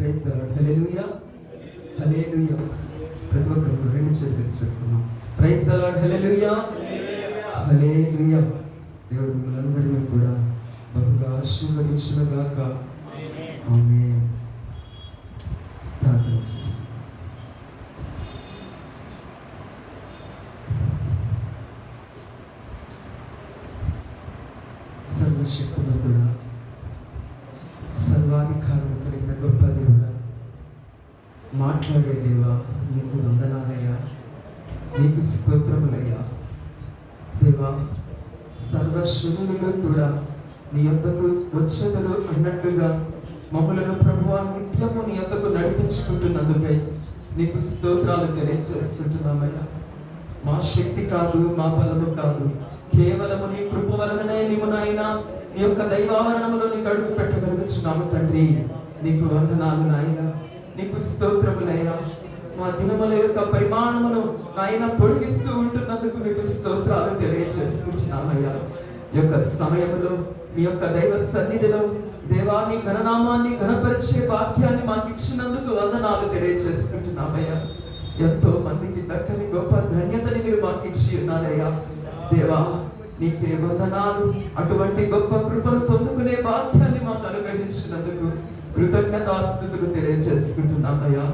Praise the lord. Hallelujah hallelujah. ప్రతి ఒక్కరు రెండు చేతులు చెప్పుకున్నాం. Praise the lord. Hallelujah hallelujah. దేవుడు మిమ్మల్ని కూడా బహుగా ఆశీర్వదించును గాక. ఆమేన్. ప్రార్థన చేస్తాం. సర్వశక్తిమంతుడా, సర్వాధికారము కలిగిన గొప్ప దేవుడా, మాట్లాడే దేవా, నీకు వందనాలయ్యా, నీకు స్తోత్రములయ్యా. దేవా, సర్వశక్తులు కూడా నీ యొద్దకు వచ్చేదరు అన్నట్లుగా మమ్ములను ప్రభువా నిత్యము నీ యొద్దకు నడిపించుకుంటున్నందుకై నీకు స్తోత్రాలు తెలియజేసుకుంటున్నామయ్యా. మా శక్తి కాదు, మా బలము కాదు, కేవలము నీ కృప వలననే నీవు నాయనా నీ యొక్క దైవావరణంలో నీకు అడుగు పెట్టగలుగుచున్నాము తండ్రి. నీకు వందనాలు నాయనా, నీకు స్తోత్రములయ్యా. మా దినముల యొక్క పరిమాణమును నాయన పొడిగిస్తూ ఉంటున్నందుకు నీకు స్తోత్రాలు తెలియజేసుకుంటున్నామయ్యా. ఈ యొక్క సమయములో నీ యొక్క దైవ సన్నిధిలో దేవా నీ ఘననామాన్ని ఘనపరిచే వాక్యాన్ని మాకు ఇచ్చినందుకు వందనాలు తెలియజేసుకుంటున్నామయ్యా. ఎంతో మందికి దక్కని గొప్ప ధన్యతని మీరు మాకు ఇచ్చి ఉన్నారయ్యా. దేవా నీకే వందనాలు. అటువంటి గొప్ప కృపను పొందుకునే వాక్యాన్ని మాకు అనుగ్రహించినందుకు కృతజ్ఞతాస్తుతులు తెలియజేసుకుంటున్నామయ్యా.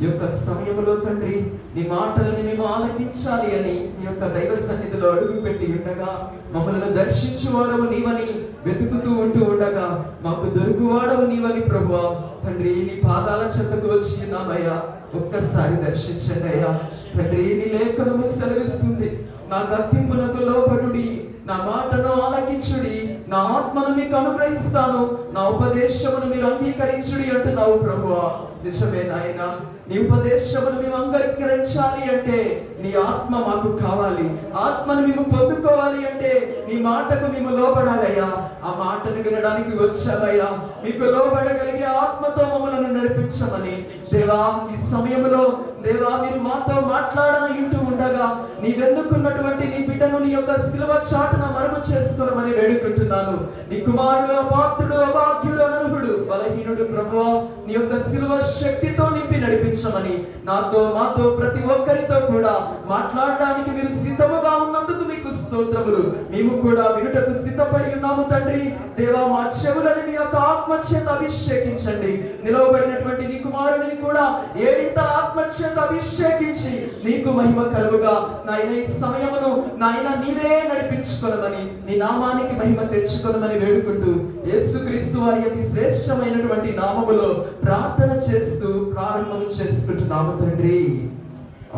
ఈ యొక్క సమయంలో తండ్రి నీ మాటలని మేము ఆలకించాలి అని నీ యొక్క దైవ సన్నిధిలో అడుగు పెట్టి ఉండగా మమ్మల్ని దర్శించువాడవు నీవని వెతుకుతూ ఉంటూ ఉండగా మాకు దొరుకువాడవు నీవని ప్రభువా తండ్రి నీ పాదాల చెంతకు వచ్చి ఉన్నామయ్యా. ఒక్కసారి దర్శించండి అయ్యా తండ్రి. నీ లేఖనము సెలవిస్తుంది, నా గర్తింపునకు లోబడుడి, నా మాటను ఆలకించుడి, నా ఆత్మను మీకు అనుగ్రహిస్తాను, నా ఉపదేశమును మీరు అంగీకరించుడి అంటున్నావు ప్రభువా. నిజమే నాయన, నీ ఉపదేశమును మేము అంగీకరించాలి అంటే నీ ఆత్మ మాకు కావాలి. ఆత్మను మేము పొందుకోవాలి అంటే నీ మాటకు మేము లోబడాలయ్యా. ఆ మాటను వినడానికి వచ్చామయ్యా. మీకు లోబడగలిగే ఆత్మతో మమ్మల్ని నడిపించమని దేవా ఈ సమయంలో దేవా మీరు మాతో మాట్లాడని ఇంటూ ఉండగా నీవెన్నుకున్నటువంటి నీ బిడ్డను నీ యొక్క శిలువ చాటున మరుగు చేసుకోమని వేడుకుంటున్నాను. నీ కుమారుడు అపాత్రుడు, అభాగ్యుడు, అనర్హుడు, బలహీనుడు ప్రభువా నీ యొక్క శిలువ శక్తితో నింపి నడిపించమని నాతో మాతో ప్రతి ఒక్కరితో కూడా మాట్లాడడానికి మీరు సిద్ధముగా ఉన్నందుకు మీకు స్తోత్రములు. మేము కూడా వినుటకు సిద్ధపడి ఉన్నాము తండ్రి. దేవా మా చెవులని మీ యొక్క ఆత్మ చేత అభిషేకించండి. నిలవబడినటువంటి నీ కుమారుడిని కూడా ఏడింత ఆత్మ చేత అభిషేకించి నీకు మహిమ కలుగుగా నాయన ఈ సమయమును నాయన నీవే నడిపించుకొనమని నీ నామానికి మహిమ తెచ్చుకొనమని వేడుకుంటూ యేసుక్రీస్తు వారి అతి శ్రేష్టమైనటువంటి నామములో ప్రార్థన చేస్తూ ప్రారంభం చేసుకుంటున్నాము తండ్రి.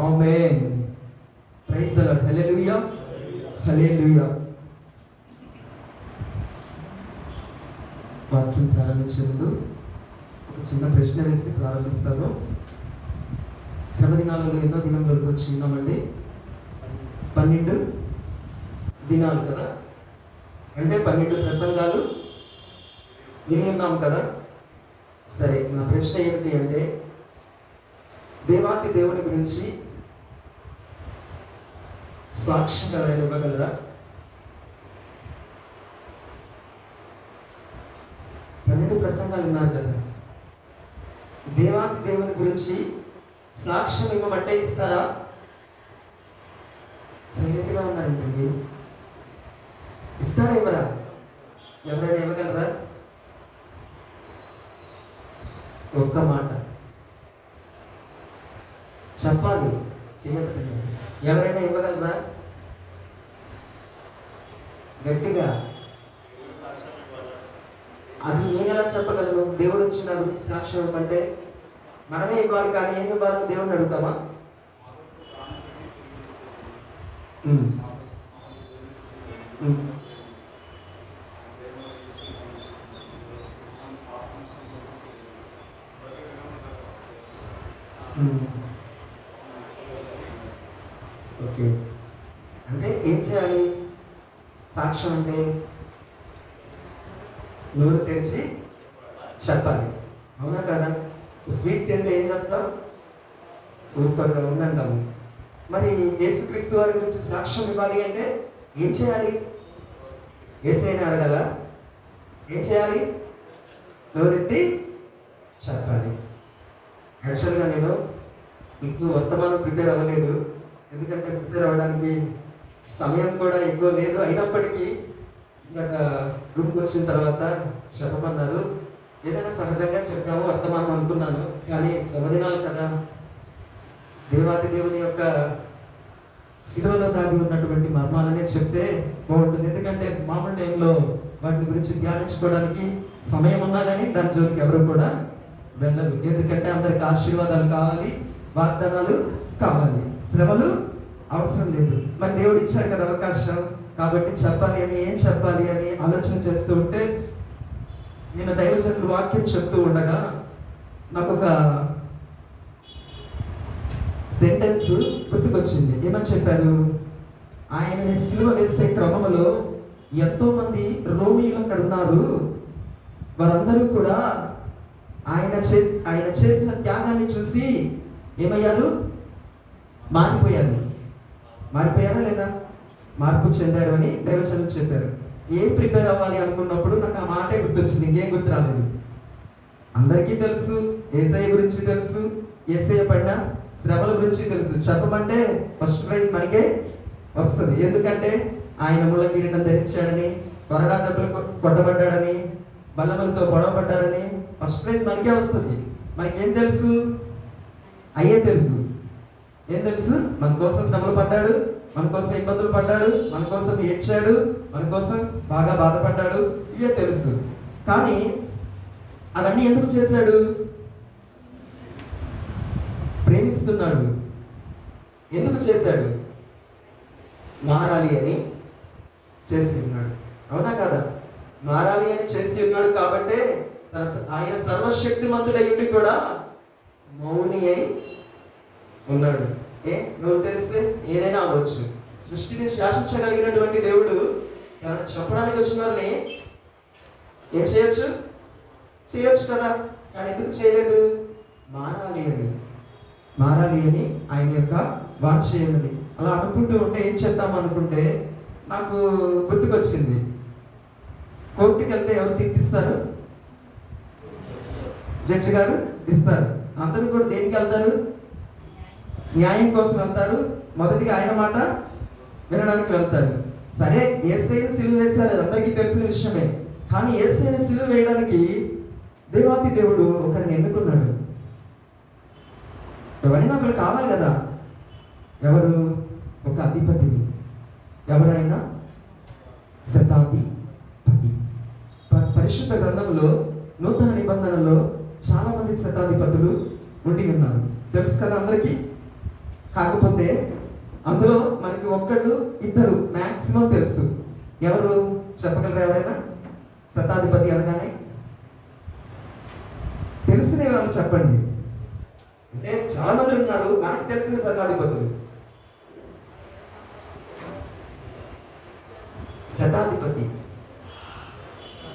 Amen. Praise the lord. Hallelujah hallelujah. వాక్యం ప్రారంభించే ముందు ఒక చిన్న ప్రశ్న వేసి ప్రారంభిస్తాను. శ్రమ దినాలలో ఎన్నో దినంలోకి వచ్చి ఉన్నామండి? 12 దినాలు కదా, అంటే 12 ప్రసంగాలు విని ఉన్నాం కదా. సరే, నా ప్రశ్న ఏమిటి అంటే దేవాతి దేవుని గురించి సాక్ష్యం ఎవరైనా ఇవ్వగలరా? 12 ప్రసంగాలు విన్నారు కదా, దేవాతి దేవుని గురించి సాక్ష్యం ఇవ్వమంటే ఇస్తారా? సైలెంట్ గా ఉన్నారండి. ఇస్తారా ఇవ్వరా? ఎవరైనా ఇవ్వగలరా? ఒక్క మాట చెప్పాలి, చేయగలరు. ఎవరైనా ఇవ్వగలరా? గట్టిగా. అది నేను ఎలా చెప్పగలను? దేవుడు వచ్చి నా గురించి సాక్ష్యం ఇవ్వమంటే మనమే ఇవ్వాలి, కానీ ఏమి ఇవ్వాలని దేవుడిని అడుగుతామా? ఓకే, అంటే ఏం చేయాలి? సాక్ష్యం అంటే నోరు తెరిచి చెప్పాలి, అవునా కదా? స్వీట్ తింటే ఏం చెప్తాం? సూపర్గా ఉందంటాము. మరి యేసుక్రీస్తు వారి గురించి సాక్ష్యం ఇవ్వాలి అంటే ఏం చేయాలి? యేసయ్యని అడగాల? ఏం చేయాలి? నోరెత్తి చెప్పాలి. యాక్చువల్గా నేను ఎక్కువ వర్తమానం ప్రిపేర్ అవ్వలేదు, ఎందుకంటే ప్రిపేర్ అవ్వడానికి సమయం కూడా ఎక్కువ లేదు. అయినప్పటికీ ఇందాక రూమ్కి వచ్చిన తర్వాత చెప్పమన్నారు, ఏదైనా సహజంగా చెప్తాము వర్తమానం అనుకున్నాను. కానీ శ్రమదినాలు కదా, దేవాది దేవుని యొక్క శిలువలో దాగి ఉన్నటువంటి మర్మాలనే చెప్తే బాగుంటుంది. ఎందుకంటే మామూలు టైంలో వాటి గురించి ధ్యానించుకోవడానికి సమయం ఉన్నా కానీ దాని జోలికి ఎవరు కూడా వెళ్ళరు. ఎందుకంటే అందరికి ఆశీర్వాదాలు కావాలి, వాగ్దానాలు కావాలి, శ్రమలు అవసరం లేదు. మరి దేవుడు ఇచ్చాడు కదా అవకాశం, కాబట్టి చెప్పాలి అని, ఏం చెప్పాలి అని ఆలోచన చేస్తూ ఉంటే నేను దైవజనులు వాక్యం చెప్తూ ఉండగా నాకు ఒక సెంటెన్స్ గుర్తుకొచ్చింది. ఏమని చెప్పారు? ఆయనని సిలువ వేసే క్రమంలో ఎంతో మంది రోమీలు అక్కడ ఉన్నారు. వారందరూ కూడా ఆయన చేసిన త్యాగాన్ని చూసి ఏమయ్యారు? మారిపోయారా లేదా? మార్పు చెందారు అని దైవజనులు చెప్పారు. ఏం ప్రిపేర్ అవ్వాలి అనుకున్నప్పుడు నాకు ఆ మాటే గుర్తొచ్చింది, ఇంకేం గుర్తు రాలేదు. అందరికీ తెలుసు, యేసయ్య గురించి తెలుసు, యేసయ్య పడిన శ్రమల గురించి తెలుసు. చెప్పమంటే ఫస్ట్ ప్రైజ్ మనకే వస్తుంది. ఎందుకంటే ఆయన ముళ్ళ కిరీటం ధరించాడని, కొరడా దెబ్బలు కొట్టబడ్డాడని, బల్లములతో పొడవబడ్డారని ఫస్ట్ ప్రైజ్ మనకే వస్తుంది. మనకేం తెలుసు? అయ్యే తెలుసు. ఏం తెలుసు? మన కోసం శ్రమలు పడ్డాడు, మన కోసం ఇబ్బందులు పడ్డాడు, మన కోసం ఏడ్చాడు, మన కోసం బాగా బాధపడ్డాడు, ఇవే తెలుసు. కానీ అవన్నీ ఎందుకు చేశాడు? ప్రేమిస్తున్నాడు. ఎందుకు చేశాడు? మారాలి అని చేసి ఉన్నాడు. అవునా కదా? మారాలి అని చేసి ఉన్నాడు కాబట్టే ఆయన సర్వశక్తిమంతుడై ఉండి కూడా మౌని అయి ఉన్నాడు. నువ్వు తెలిస్తే ఏదైనా అవ్వచ్చు. సృష్టిని శాసించగలిగినటువంటి దేవుడు ఏమైనా చెప్పడానికి వచ్చిన వాళ్ళని ఏం చేయొచ్చు కదా. కానీ ఎందుకు చేయలేదు? మారాలి అని ఆయన యొక్క వాంఛ ఉన్నది. అలా అనుకుంటూ ఉంటే ఏం చేద్దాం అనుకుంటే నాకు గుర్తుకొచ్చింది, కోర్టుకి వెళ్తే ఎవరు తీర్పిస్తారు? జడ్జి గారు ఇస్తారు. అందరూ కూడా దేనికి వెళ్తారు? న్యాయం కోసం వెళ్తారు. మొదటిగా ఆయన మాట వినడానికి వెళ్తారు. సరే, యేసయ్యని సిలువ వేశారు, అది అందరికీ తెలిసిన విషయమే. కానీ యేసయ్యని సిలువ వేయడానికి దేవాతి దేవుడు ఒకరిని ఎన్నుకున్నాడు. ఎవరైనా ఒకరు కావాలి కదా. ఎవరు? ఒక అధిపతిని. ఎవరైనా? శతాధిపతి. పరిశుద్ధ గ్రంథంలో నూతన నిబంధనలో చాలా మంది శతాధిపతులు ఉండి ఉన్నారు, తెలుసు కదా అందరికీ. కాకపోతే అందులో మనకి ఒక్కళ్ళు ఇద్దరు మ్యాక్సిమం తెలుసు. ఎవరు చెప్పగలరా? ఎవరైనా శతాధిపతి అనగానే తెలిసిన వాళ్ళు చెప్పండి. అంటే చాలా మంది ఉన్నారు మనకి తెలిసిన శతాధిపతులు. శతాధిపతి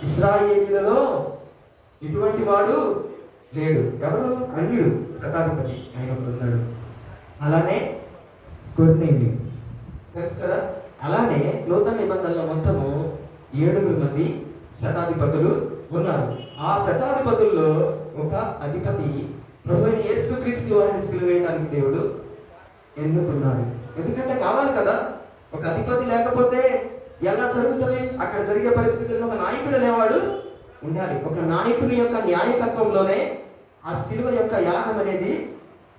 ఇశ్రాయేలీలలో ఇటువంటి వాడు లేడు. ఎవరు? అన్యుడు శతాధిపతి, ఆయన ఉన్నాడు. అలానే కొర్నేలి, తెలుసు కదా. అలానే నూతన నిబంధనలో మొత్తము 7 మంది శతాధిపతులు ఉన్నారు. ఆ శతాధిపతుల్లో ఒక అధిపతి ప్రభువైన యేసుక్రీస్తు వారిని సిలువ వేయడానికి దేవుడు ఎన్నుకున్నాడు. ఎందుకంటే కావాలి కదా. ఒక అధిపతి లేకపోతే ఎలా జరుగుతుంది? అక్కడ జరిగే పరిస్థితుల్లో ఒక నాయకుడు అనేవాడు ఉండాలి. ఒక నాయకుని యొక్క న్యాయకత్వంలోనే ఆ సిలువ యొక్క యాగం అనేది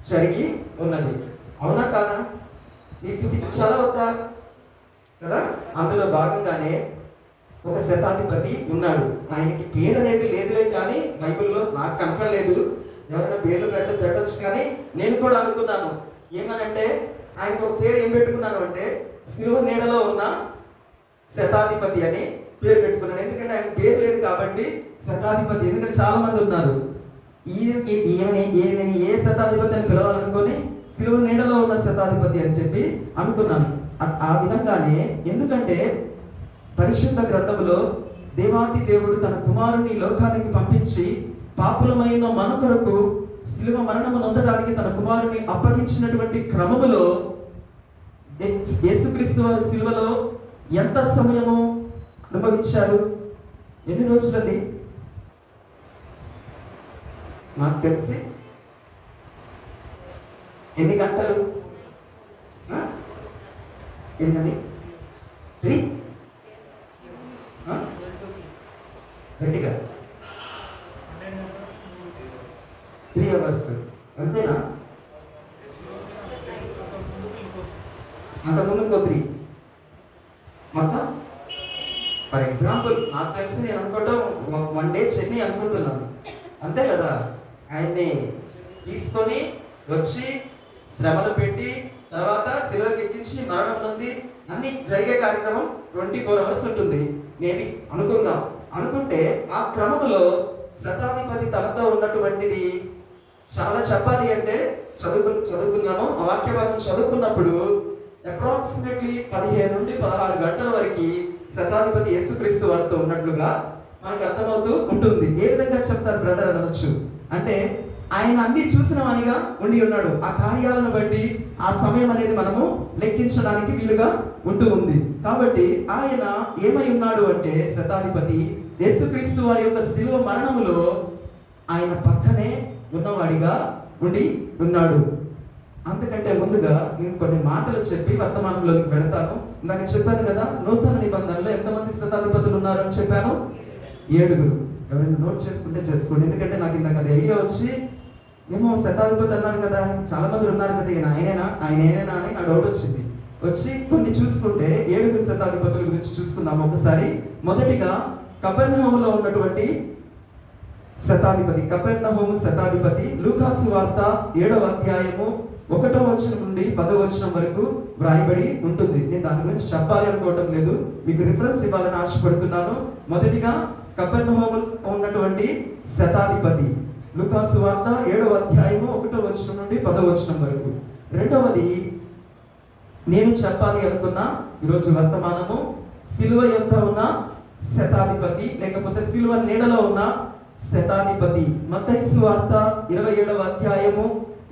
జరిగి ఉన్నది. అవునా కాదా? ఇప్పుడు చాలా వద్దా కదా. అందులో భాగంగానే ఒక శతాధిపతి ఉన్నాడు. ఆయనకి పేరు అనేది లేదులే, కానీ బైబిల్లో నాకు కనపడలేదు. ఎవరైనా పేర్లు పెట్టొచ్చు, కానీ నేను కూడా అనుకున్నాను ఏమనంటే ఆయనకు ఒక పేరు ఏం పెట్టుకున్నాను అంటే సిలువ నీడలో ఉన్న శతాధిపతి అని పేరు పెట్టుకున్నాను. ఎందుకంటే ఆయన పేరు లేదు కాబట్టి శతాధిపతి. ఎందుకంటే చాలా మంది ఉన్నారు. ఈయనని ఏ శతాధిపతి అని పిలవాలనుకొని సిలువ నీడలో ఉన్న శతాధిపతి అని చెప్పి అనుకున్నాను. ఆ విధంగానే, ఎందుకంటే పరిశుద్ధ గ్రంథంలో దేవాతి దేవుడు తన కుమారుని లోకానికి పంపించి పాపులమైన మన కొరకు సిలువ మరణము నొందడానికి తన కుమారుని అప్పగించినటువంటి క్రమములో యేసుక్రీస్తు వారి సిలువలో ఎంత సమయము అనుభవించారు? ఎన్ని రోజులండి? నాకు తెలిసి ఎన్ని గంటలు? ఏంటండి? 3 గట్టిగా 3 అవర్స్ అంతేనా? అంతకుముందు ఇంకో 3 మొత్తం. ఫర్ ఎగ్జాంపుల్ నాకు తెలిసి నేను అనుకోవటం 1 డే చెన్నై అనుకుంటున్నాను, అంతే కదా. ఆయన్ని తీసుకొని వచ్చి శ్రమలు పెట్టి తర్వాత శిలువకి ఎక్కించి మరణం నుండి అన్ని జరిగే కార్యక్రమం 24 అవర్స్ ఉంటుంది మేబీ అనుకుందాం. అనుకుంటే ఆ క్రమంలో శతాధిపతి తనతో ఉన్నటువంటిది చాలా చెప్పాలి అంటే చదువుకుందాము. ఆ వాక్య భాగం చదువుకున్నప్పుడు అప్రాక్సిమేట్లీ 15 నుండి 16 గంటల వరకు శతాధిపతి యేసుక్రీస్తు వారితో ఉన్నట్లుగా మనకు అర్థమవుతూ ఉంటుంది. ఏ విధంగా చెప్తారు బ్రదర్ అనవచ్చు అంటే ఆయన అన్ని చూసిన వానిగా ఉండి ఉన్నాడు. ఆ కార్యాలను బట్టి ఆ సమయం అనేది మనము లెక్కించడానికి వీలుగా ఉంటూ ఉంది. కాబట్టి ఆయన ఏమై ఉన్నాడు అంటే శతాధిపతి యేసుక్రీస్తు వారి యొక్క శిలువ మరణములో ఆయన పక్కనే ఉన్నవాడిగా ఉండి ఉన్నాడు. అంతకంటే ముందుగా నేను కొన్ని మాటలు చెప్పి వర్తమానంలోకి వెళతాను. ఇందాక చెప్పాను కదా, నూతన నిబంధనలో ఎంతమంది శతాధిపతులు ఉన్నారు అని చెప్పాను? 7. ఎవరైనా నోట్ చేసుకుంటే చేసుకోండి, ఎందుకంటే నాకు ఇందాక అది ఐడియా వచ్చి ఏమో శతాధిపతి అన్నారు కదా, చాలా మంది ఉన్నారు కదా, ఆయనేనా అని నా డౌట్ వచ్చింది. వచ్చి కొన్ని చూసుకుంటే 7 శతాధిపతుల గురించి చూసుకుందాం ఒకసారి. మొదటిగా కపెర్నహూములో ఉన్నటువంటి శతాధిపతి, కపెర్నహూము శతాధిపతి లూకాసు వార్త 7వ అధ్యాయము 1వ వచనం నుండి 10వ వచనం వరకు వ్రాయబడి ఉంటుంది. నేను దాని గురించి చెప్పాలి అనుకోవటం లేదు, మీకు రిఫరెన్స్ ఇవ్వాలని ఆశపడుతున్నాను. మొదటిగా కపెర్నహూములో ఉన్నటువంటి శతాధిపతి లూకాసు వార్త 7వ అధ్యాయము 1వ వచనం నుండి 10వ వచనం వరకు. రెండవది నేను చెప్పాలి అనుకున్న ఈరోజు వర్తమానము సిలువ యొద్ద ఉన్న శతాధిపతి, లేకపోతే సిలువ నీడలో ఉన్న శతాధిపతి. మత్తయి సువార్త 27వ అధ్యాయము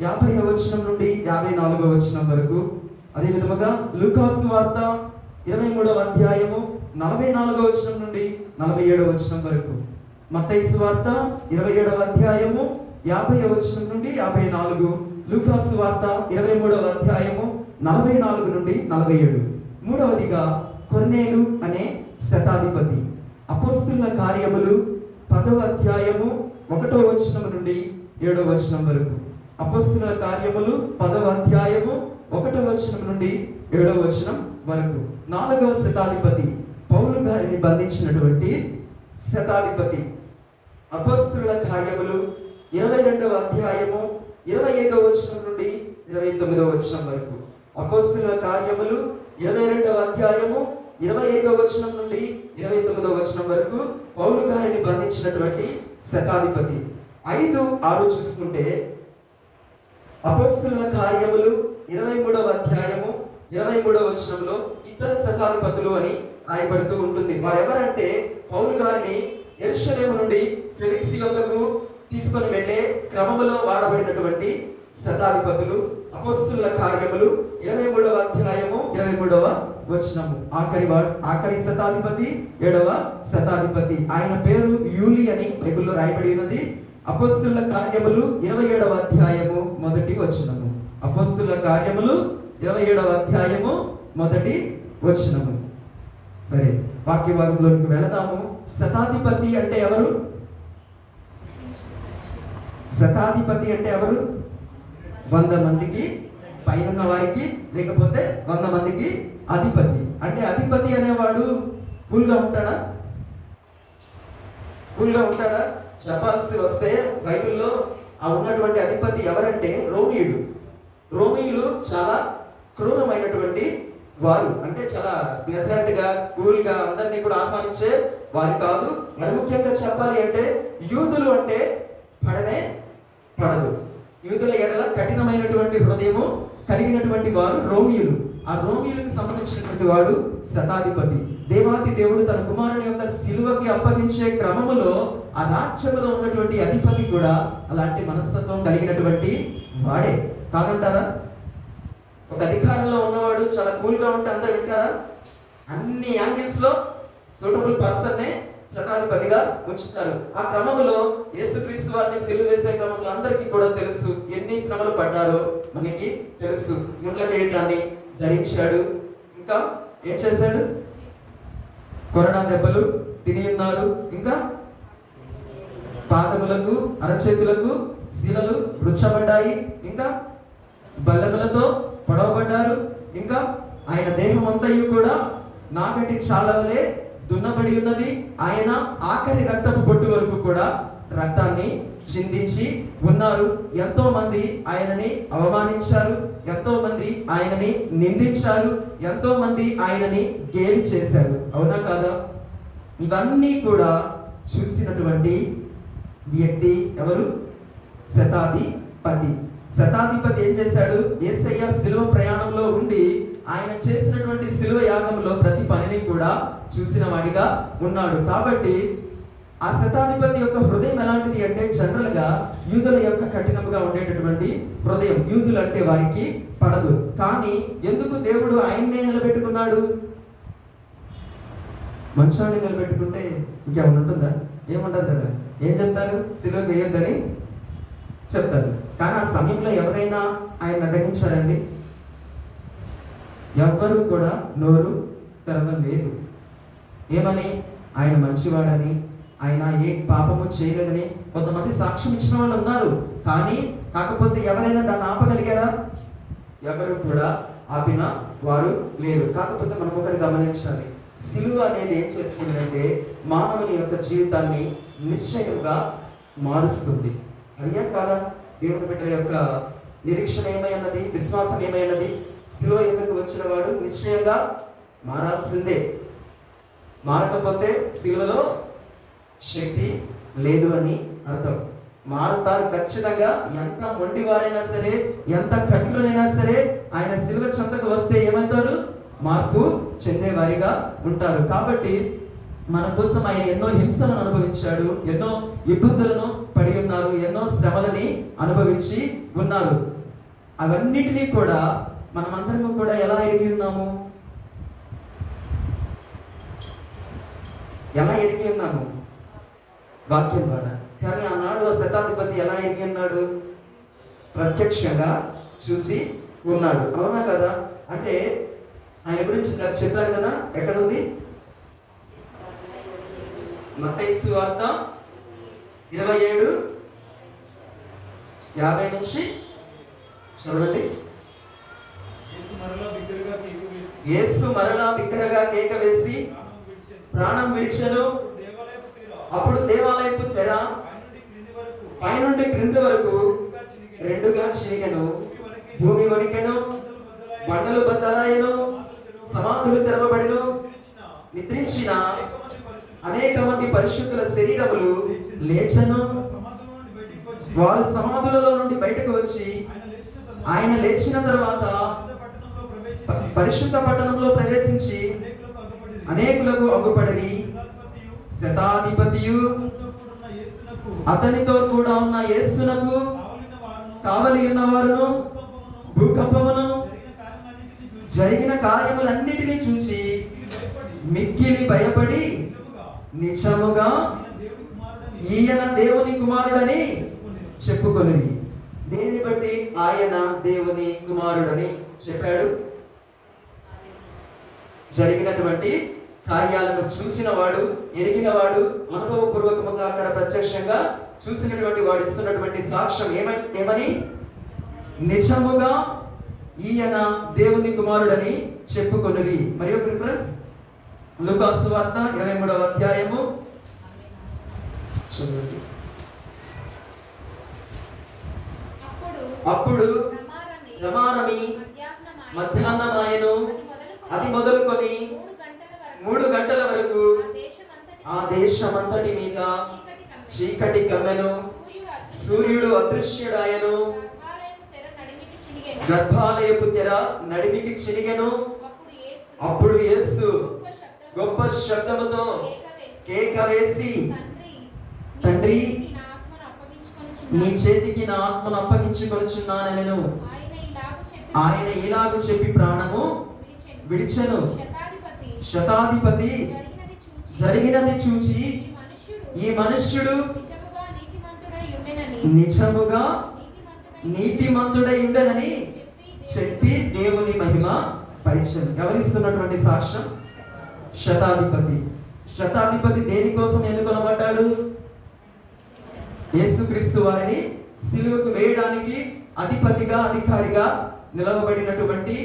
50వ వచనం నుండి 54వ వచనం వరకు. అదే విధముగా లూకాసు వార్త 23వ అధ్యాయము 44వ వచనం నుండి 47వ వచనం వరకు. మత్తయి సువార్త 27వ అధ్యాయము 50వ వచనం నుండి 54. లూకాసు వార్త 23వ అధ్యాయము 44 నుండి 47. మూడవదిగా కొర్నేలు అనే శతాధిపతి. అపోస్తుల కార్యములు 10వ అధ్యాయము 1వ వచనం నుండి 7వ వచనం వరకు. అపోస్తుల కార్యములు 10వ అధ్యాయము 1వ వచనం నుండి 7వ వచనం వరకు. 4వ శతాధిపతి పౌలు గారిని బంధించినటువంటి శతాధిపతి. అపోస్తుల కార్యములు 22వ అధ్యాయము 25వ వచనం నుండి 29వ వచనం వరకు. అపోస్తుల కార్యములు 22వ అధ్యాయము 25వ వచనం నుండి 29వ వచనం వరకు పౌలు గారిని బంధించినటువంటి శతాధిపతి. 5, 6 చూసుకుంటే అపోస్తుల కార్యములు 23వ అధ్యాయము 23వ వచనంలో ఇద్దరు శతాధిపతులు అని రాయబడుతూ ఉంటుంది. వారెవరంటే పౌలు గారిని యెరూషలేము నుండి ఫెలిక్స్ యొద్దకు తీసుకొని వెళ్ళే క్రమములో వాడబడినటువంటి శతాధిపతులు. అపోస్తుల కార్యములు 23వ అధ్యాయము 23వ వచనము. ఆఖరి శతాధిపతి 7వ శతాధిపతి. ఆయన పేరు యూలి అని బైబిల్లో రాయబడి ఉన్నది. అపోస్తుల కార్యములు 27వ అధ్యాయము 1వ వచనము. అపోస్తుల కార్యములు 27వ అధ్యాయము 1వ వచనము. సరే, వాక్య భాగంలోకి వెళదాము. శతాధిపతి అంటే ఎవరు? శతాధిపతి అంటే ఎవరు? 100 మందికి పైన వారికి, లేకపోతే 100 మందికి అధిపతి. అంటే అధిపతి అనేవాడు కూల్గా ఉంటాడా? చెప్పాల్సి వస్తే బైబిల్లో ఆ ఉన్నటువంటి అధిపతి ఎవరంటే రోమీయుడు. రోమీయులు చాలా క్రూరమైనటువంటి వారు, అంటే చాలా ప్లెజెంట్ గా కూల్ గా అందరినీ కూడా ఆహ్వానించే వారు కాదు. మరి ముఖ్యంగా చెప్పాలి అంటే యూదులు అంటే పడనే పడదు. యూదుల ఎడల కఠినమైనటువంటి హృదయము కలిగినటువంటి వారు రోమీయులు. ఆ రోమీయులకు సంబంధించినటువంటి వాడు శతాధిపతి. దేవాది దేవుడు తన కుమారుని యొక్క సిలువకి అప్పగించే క్రమములో ఆ రాజ్యములో ఉన్నటువంటి అధిపతి కూడా అలాంటి మనస్తత్వం కలిగినటువంటి వాడే కాదంటారా? ఒక అధికారంలో ఉన్నవాడు చాలా కూల్ గా ఉంటే అందరు వింటారా? అన్ని యాంగిల్స్ లో సూటబుల్ పర్సన్ నే శతాధిపతిగా ఉంచుతారు. ఆ క్రమంలో యేసుక్రీస్తు వారిని సిలువ వేసే క్రమంలో అందరికీ కూడా తెలుసు, ఎన్ని శ్రమలు పడ్డారో మనకి తెలుసు. ముండ్ల కిరీటాన్ని ధరించాడు, ఇంకా ఏం చేశాడు? కొరడా దెబ్బలు తిని ఉన్నారు, ఇంకా పాదములకు అరచేతులకు శిలలు రుచ్చబడ్డాయి, ఇంకా బల్లెములతో పొడవబడ్డారు, ఇంకా ఆయన దేహం అంతయు కూడా నాగటి చాలవలే దున్నబడి ఉన్నది. ఆయన ఆఖరి రక్తపు బొట్టు వరకు కూడా రక్తాన్ని చిందించి ఉన్నారు. ఎంతో మంది ఆయనని అవమానించారు, ఎంతో మంది ఆయనని నిందించారు, ఎంతో మంది ఆయనని గేలి చేశారు. అవునా కాదా? ఇవన్నీ కూడా చూసినటువంటి వ్యక్తి ఎవరు? శతాధిపతి. శతాధిపతి ఏం చేశాడు? యేసయ్య శిలువ ప్రయాణంలో ఉండి ఆయన చేసినటువంటి శిలువ యాగంలో ప్రతి పనిని కూడా చూసిన వాడిగా ఉన్నాడు. కాబట్టి ఆ శతాధిపతి యొక్క హృదయం ఎలాంటిది అంటే, జనరల్ గా యూదుల యొక్క కఠినంగా ఉండేటటువంటి హృదయం. యూదులు అంటే వారికి పడదు. కానీ ఎందుకు దేవుడు ఆయన్నే నిలబెట్టుకున్నాడు? మంచాన్ని నిలబెట్టుకుంటే ఇంకేమైనా ఉంటుందా? ఏముండదు కదా. ఏం చెప్తారు? సిలువకు వేయొద్దని చెప్తారు. కానీ ఆ సమయంలో ఎవరైనా ఆయన అడ్డగించారండి? ఎవ్వరూ కూడా నోరు తెరవలేదు. ఏమని? ఆయన మంచివాడని, ఆయన ఏ పాపము చేయలేదని కొంతమంది సాక్ష్యం ఇచ్చిన వాళ్ళు ఉన్నారు. కానీ కాకపోతే ఎవరైనా దాన్ని ఆపగలిగారా? ఎవరు కూడా ఆపిన వారు లేరు. కాకపోతే మనం ఒకటి గమనించాలి, సిలువ అనేది ఏం చేస్తుందంటే మానవుని యొక్క జీవితాన్ని నిశ్చయంగా మారుస్తుంది. అయ్యా కాదా? దేవుని బిడ్డల యొక్క నిరీక్షణ ఏమైనది? విశ్వాసం ఏమైనది? సిలువ ఎందుకు వచ్చిన వాడు నిశ్చయంగా మారాల్సిందే. మారకపోతే సిలువలో శక్తి లేదు అని అర్థం. మారుతారు ఖచ్చితంగా. ఎంత మొండివారైనా సరే, ఎంత కఠినులైనా సరే, ఆయన సిలువ చెంతకు వస్తే ఏమవుతారు? మార్పు చెందేవారిగా ఉంటారు. కాబట్టి మన కోసం ఆయన ఎన్నో హింసలను అనుభవించాడు, ఎన్నో ఇబ్బందులను పడి ఉన్నారు, ఎన్నో శ్రమలని అనుభవించి ఉన్నారు. అవన్నిటినీ కూడా మనమందరము కూడా ఎలా ఎరిగి ఉన్నాము? ఎలా ఎరిగి ఉన్నాము? వాక్యం ద్వారా. కానీ ఆనాడు ఆ శతాధిపతి ఎలా ఎరిగి ఉన్నాడు? ప్రత్యక్షంగా చూసి ఉన్నాడు. అవునా కదా? అంటే ఆయన గురించి చెప్పారు కదా. ఎక్కడుంది? మత్తయి సువార్త 27:50 నుంచి చదవండి. యేసు మరలా బిగ్గరగా కేక వేసి ప్రాణం విడిచెను. అప్పుడు దేవాలయపు తెర పైనుండి క్రింది వరకు రెండుగా చినిగెను, భూమి వణికెను, బండలు బద్దలాయెను, సమాధులు తెరవబడెను. నిద్రించిన అనేక మంది పరిశుద్ధుల శరీరములు లేచెను. వారు సమాధులలో నుండి బయటకు వచ్చి ఆయన లేచిన తర్వాత పరిశుద్ధ పట్టణంలో ప్రవేశించి అనేకులకు అగుపడి శతాధిపతియు అతనితో కూడా ఉన్న యేసునకు కావలి ఉన్నవారును భూకంపమును జరిగిన కార్యములన్నిటినీ చూచి మిక్కిలి భయపడి నిజముగా ఈయన దేవుని కుమారుడని చెప్పుకొని. దేనిని బట్టి ఆయన దేవుని కుమారుడని చెప్పాడు? జరిగినటువంటి కార్యాలను చూసిన వాడు, ఎరిగిన వాడు, అనుభవపూర్వకముగా అక్కడ ప్రత్యక్షంగా చూసినటువంటి వాడు ఇస్తున్నటువంటి సాక్ష్యం ఏమని? నిజముగా ఈయన దేవుని కుమారుడని చెప్పుకొనిరి. మరి ఒక రిఫరెన్స్ లూకా సువార్త 23వ అధ్యాయము చదవండి. అప్పుడు రమారమి మధ్యాహ్నమాయెను. అది మొదలుకొని 3 గంటల వరకు ఆ దేశమంతటి మీద చీకటి కమ్మెను. సూర్యుడు అదృశ్యుడాయను. గర్భాలయపు తెర నడిమికి చినిగెను. అప్పుడు యేసు గొప్ప శబ్దముతో కేక వేసి, తండ్రి, నీ చేతికి నా ఆత్మను అప్పగించుకొనుచున్నానెను. ఆయన ఇలాగు చెప్పి ప్రాణము విడిచెను. శతాధిపతి జరిగినది చూచి ఈ మనుష్యుడు నిజముగా నీతిమంతుడై ఉండెనని చెప్పి దేవుని మహిమ పరిచయం. ఎవరిస్తున్నటువంటి సాక్ష్యం? శతాధిపతి. శతాధిపతి దేనికోసం ఎన్నుకొనబడ్డాడు? యేసుక్రీస్తు వారిని సిలువకు వేయడానికి అధిపతిగా, అధికారిగా నిలవబడినటువంటి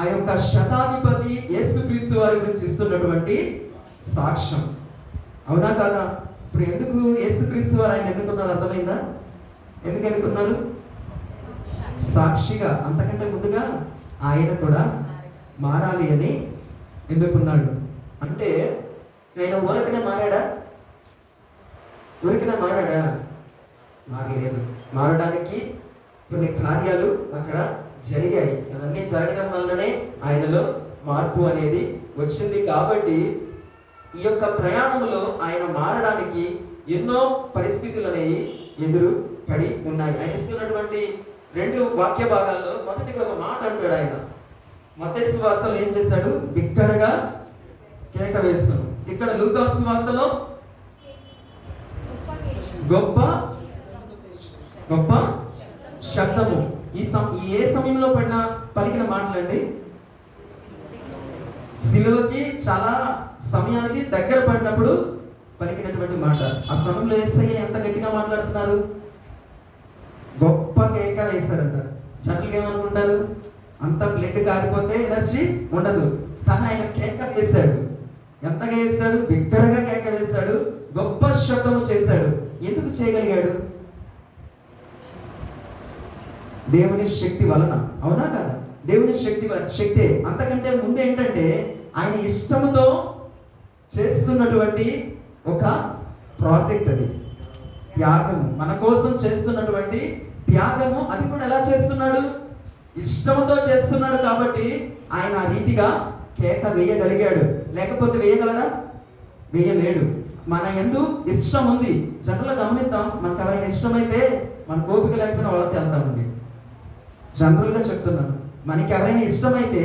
ఆ యొక్క శతాధిపతి యేసుక్రీస్తు వారి గురించి ఇస్తున్నటువంటి సాక్ష్యం. అవునా కాదా? ఇప్పుడు ఎందుకు యేసుక్రీస్తు వారు ఆయన ఎన్నుకున్నారు? అర్థమైందా? ఎందుకు ఎన్నుకున్నారు? సాక్షిగా. అంతకంటే ముందుగా ఆయన కూడా మారాలి అని ఎన్నుకున్నాడు. అంటే ఆయన ఊరకనే మారాడా? ఊరికనే మారాడా? మారలేదు. మారడానికి కొన్ని కార్యాలు అక్కడ జరిగాయి. అవన్నీ జరగడం వల్లనే ఆయనలో మార్పు అనేది వచ్చింది. కాబట్టి ఈ యొక్క ప్రయాణంలో ఆయన మారడానికి ఎన్నో పరిస్థితులు అనేవి ఎదురు పడి ఉన్నాయి. ఆయన ఇస్తున్నటువంటి 2 వాక్య భాగాల్లో మొదటిగా ఒక మాట అంటాడు ఆయన. మత్తయి సువార్తలో ఏం చేశాడు? బిగ్గరగా కేక వేస్తాడు. ఇక్కడ లూకా సువార్తలో గొప్ప గొప్ప శబ్దము. ఈ ఏ సమయంలో పలికిన మాటలండి? సిలువకి చాలా సమయానికి దగ్గర పడినప్పుడు పలికినటువంటి మాట. ఆ సమయంలో యేసయ్య ఎంత గట్టిగా మాట్లాడుతున్నారు? గొప్ప కేక వేశారంట. జనరల్గా ఏమనుకుంటారు? అంత బ్లడ్ కారిపోతే ఎనర్జీ ఉండదు. కానీ ఆయన కేక వేశాడు. ఎంతగా వేశాడు? బిగ్గరగా కేక వేశాడు. గొప్ప శబ్దము చేశాడు. ఎందుకు చేయగలిగాడు? దేవుని శక్తి వలన. అవునా కదా? దేవుని శక్తే. అంతకంటే ముందు ఏంటంటే ఆయన ఇష్టముతో చేస్తున్నటువంటి ఒక ప్రాజెక్ట్ అది. త్యాగము, మన కోసం చేస్తున్నటువంటి త్యాగము. అది కూడా ఎలా చేస్తున్నాడు? ఇష్టంతో చేస్తున్నాడు. కాబట్టి ఆయన ఆ రీతిగా కేక వేయగలిగాడు. లేకపోతే వేయగలడా? వేయలేడు. మన యందు ఇష్టం ఉంది. జనరల్గా గమనిద్దాం. మనకు ఎవరైనా ఇష్టమైతే మన కోపిక లేకపోయినా వాళ్ళతో వెళ్తామండి. జనరల్గా చెప్తున్నాను. మనకి ఎవరైనా ఇష్టమైతే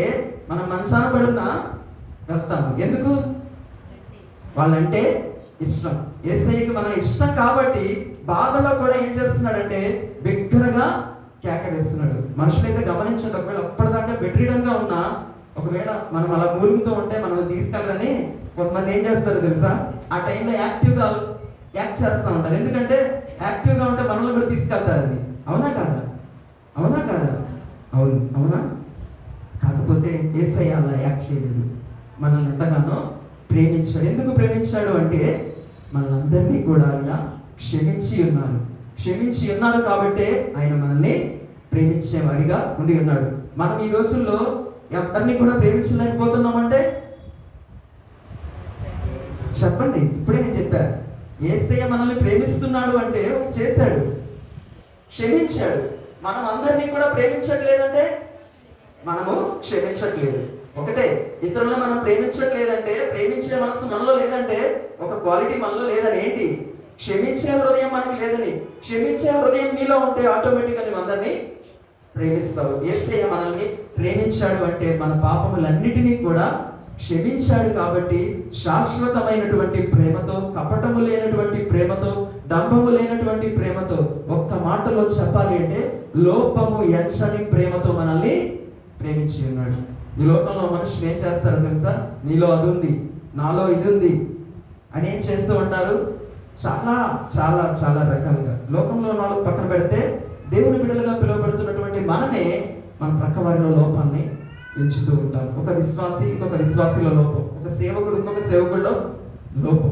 మనం మంచాన పడున్నా వెళ్తాము. ఎందుకు? వాళ్ళంటే ఇష్టం. యేసయ్యకి మన ఇష్టం కాబట్టి బాధలో కూడా ఏం చేస్తున్నాడంటే బిగ్గరగా కేక వేస్తున్నాడు. మనుషులైతే గమనించండి. ఒకవేళ అప్పటిదాకా బెడ్రీడంగా ఉన్నా, ఒకవేళ మనం అలా మూలుగుతూ ఉంటే మనల్ని తీసుకెళ్ళని కొంతమంది ఏం చేస్తారు తెలుసా? ఆ టైంలో యాక్టివ్గా యాక్ట్ చేస్తూ ఉంటారు. ఎందుకంటే యాక్టివ్గా ఉంటే మనల్ని కూడా తీసుకెళ్తారని. అవునా కాదా? అవునా కాదా? అవును. అవునా? కాకపోతే యేసయ్య అలా యాక్ట్ చేయలేదు. మనల్ని ఎంతగానో ప్రేమించాడు. ఎందుకు ప్రేమించాడు అంటే మనందరినీ కూడా ఆయన క్షమించి ఉన్నారు కాబట్టే ఆయన మనల్ని ప్రేమించేవాడిగా ఉండి ఉన్నాడు. మనం ఈ రోజుల్లో ఎవరిని కూడా ప్రేమించలేకపోతున్నామంటే చెప్పండి. ఇప్పుడే నేను చెప్పాను. యేసయ్య మనల్ని ప్రేమిస్తున్నాడు అంటే చేశాడు, క్షమించాడు. మనం అందరినీ కూడా ప్రేమించట్లేదంటే మనము క్షమించట్లేదు. ఒకటే, ఇతరులను మనం ప్రేమించట్లేదంటే, ప్రేమించే మనసు మనలో లేదంటే ఒక క్వాలిటీ మనలో లేదని. ఏంటి? క్షమించే హృదయం మనకి లేదని. క్షమించే హృదయం నీలో ఉంటే ఆటోమేటిక్గా నువ్వు అందరినీ ప్రేమిస్తావు. యేసయ్య మనల్ని ప్రేమించాడు అంటే మన పాపములన్నిటినీ కూడా క్షమించాడు. కాబట్టి శాశ్వతమైనటువంటి ప్రేమతో, కపటము లేనటువంటి ప్రేమతో, డంబము లేనటువంటి ప్రేమతో, ఒక్క మాటలో చెప్పాలి అంటే లోపము ఎంచని ప్రేమతో మనల్ని ప్రేమించి ఉన్నాడు. ఈ లోకంలో మనుషులు ఏం చేస్తారో తెలుసా? నీలో అది ఉంది, నాలో ఇది ఉంది అని ఏం చేస్తూ ఉంటారు? చాలా చాలా చాలా రకాలుగా. లోకంలో నాలుగు పక్కన పెడితే దేవుని బిడ్డలుగా పిలువబడుతున్నటువంటి మనమే మన ప్రక్క వారిలో లోపాన్ని ఎంచుతూ ఉంటాం. ఒక విశ్వాసి ఇంకొక విశ్వాసిలో లోపం, ఒక సేవకుడు ఇంకొక సేవకుడిలో లోపం.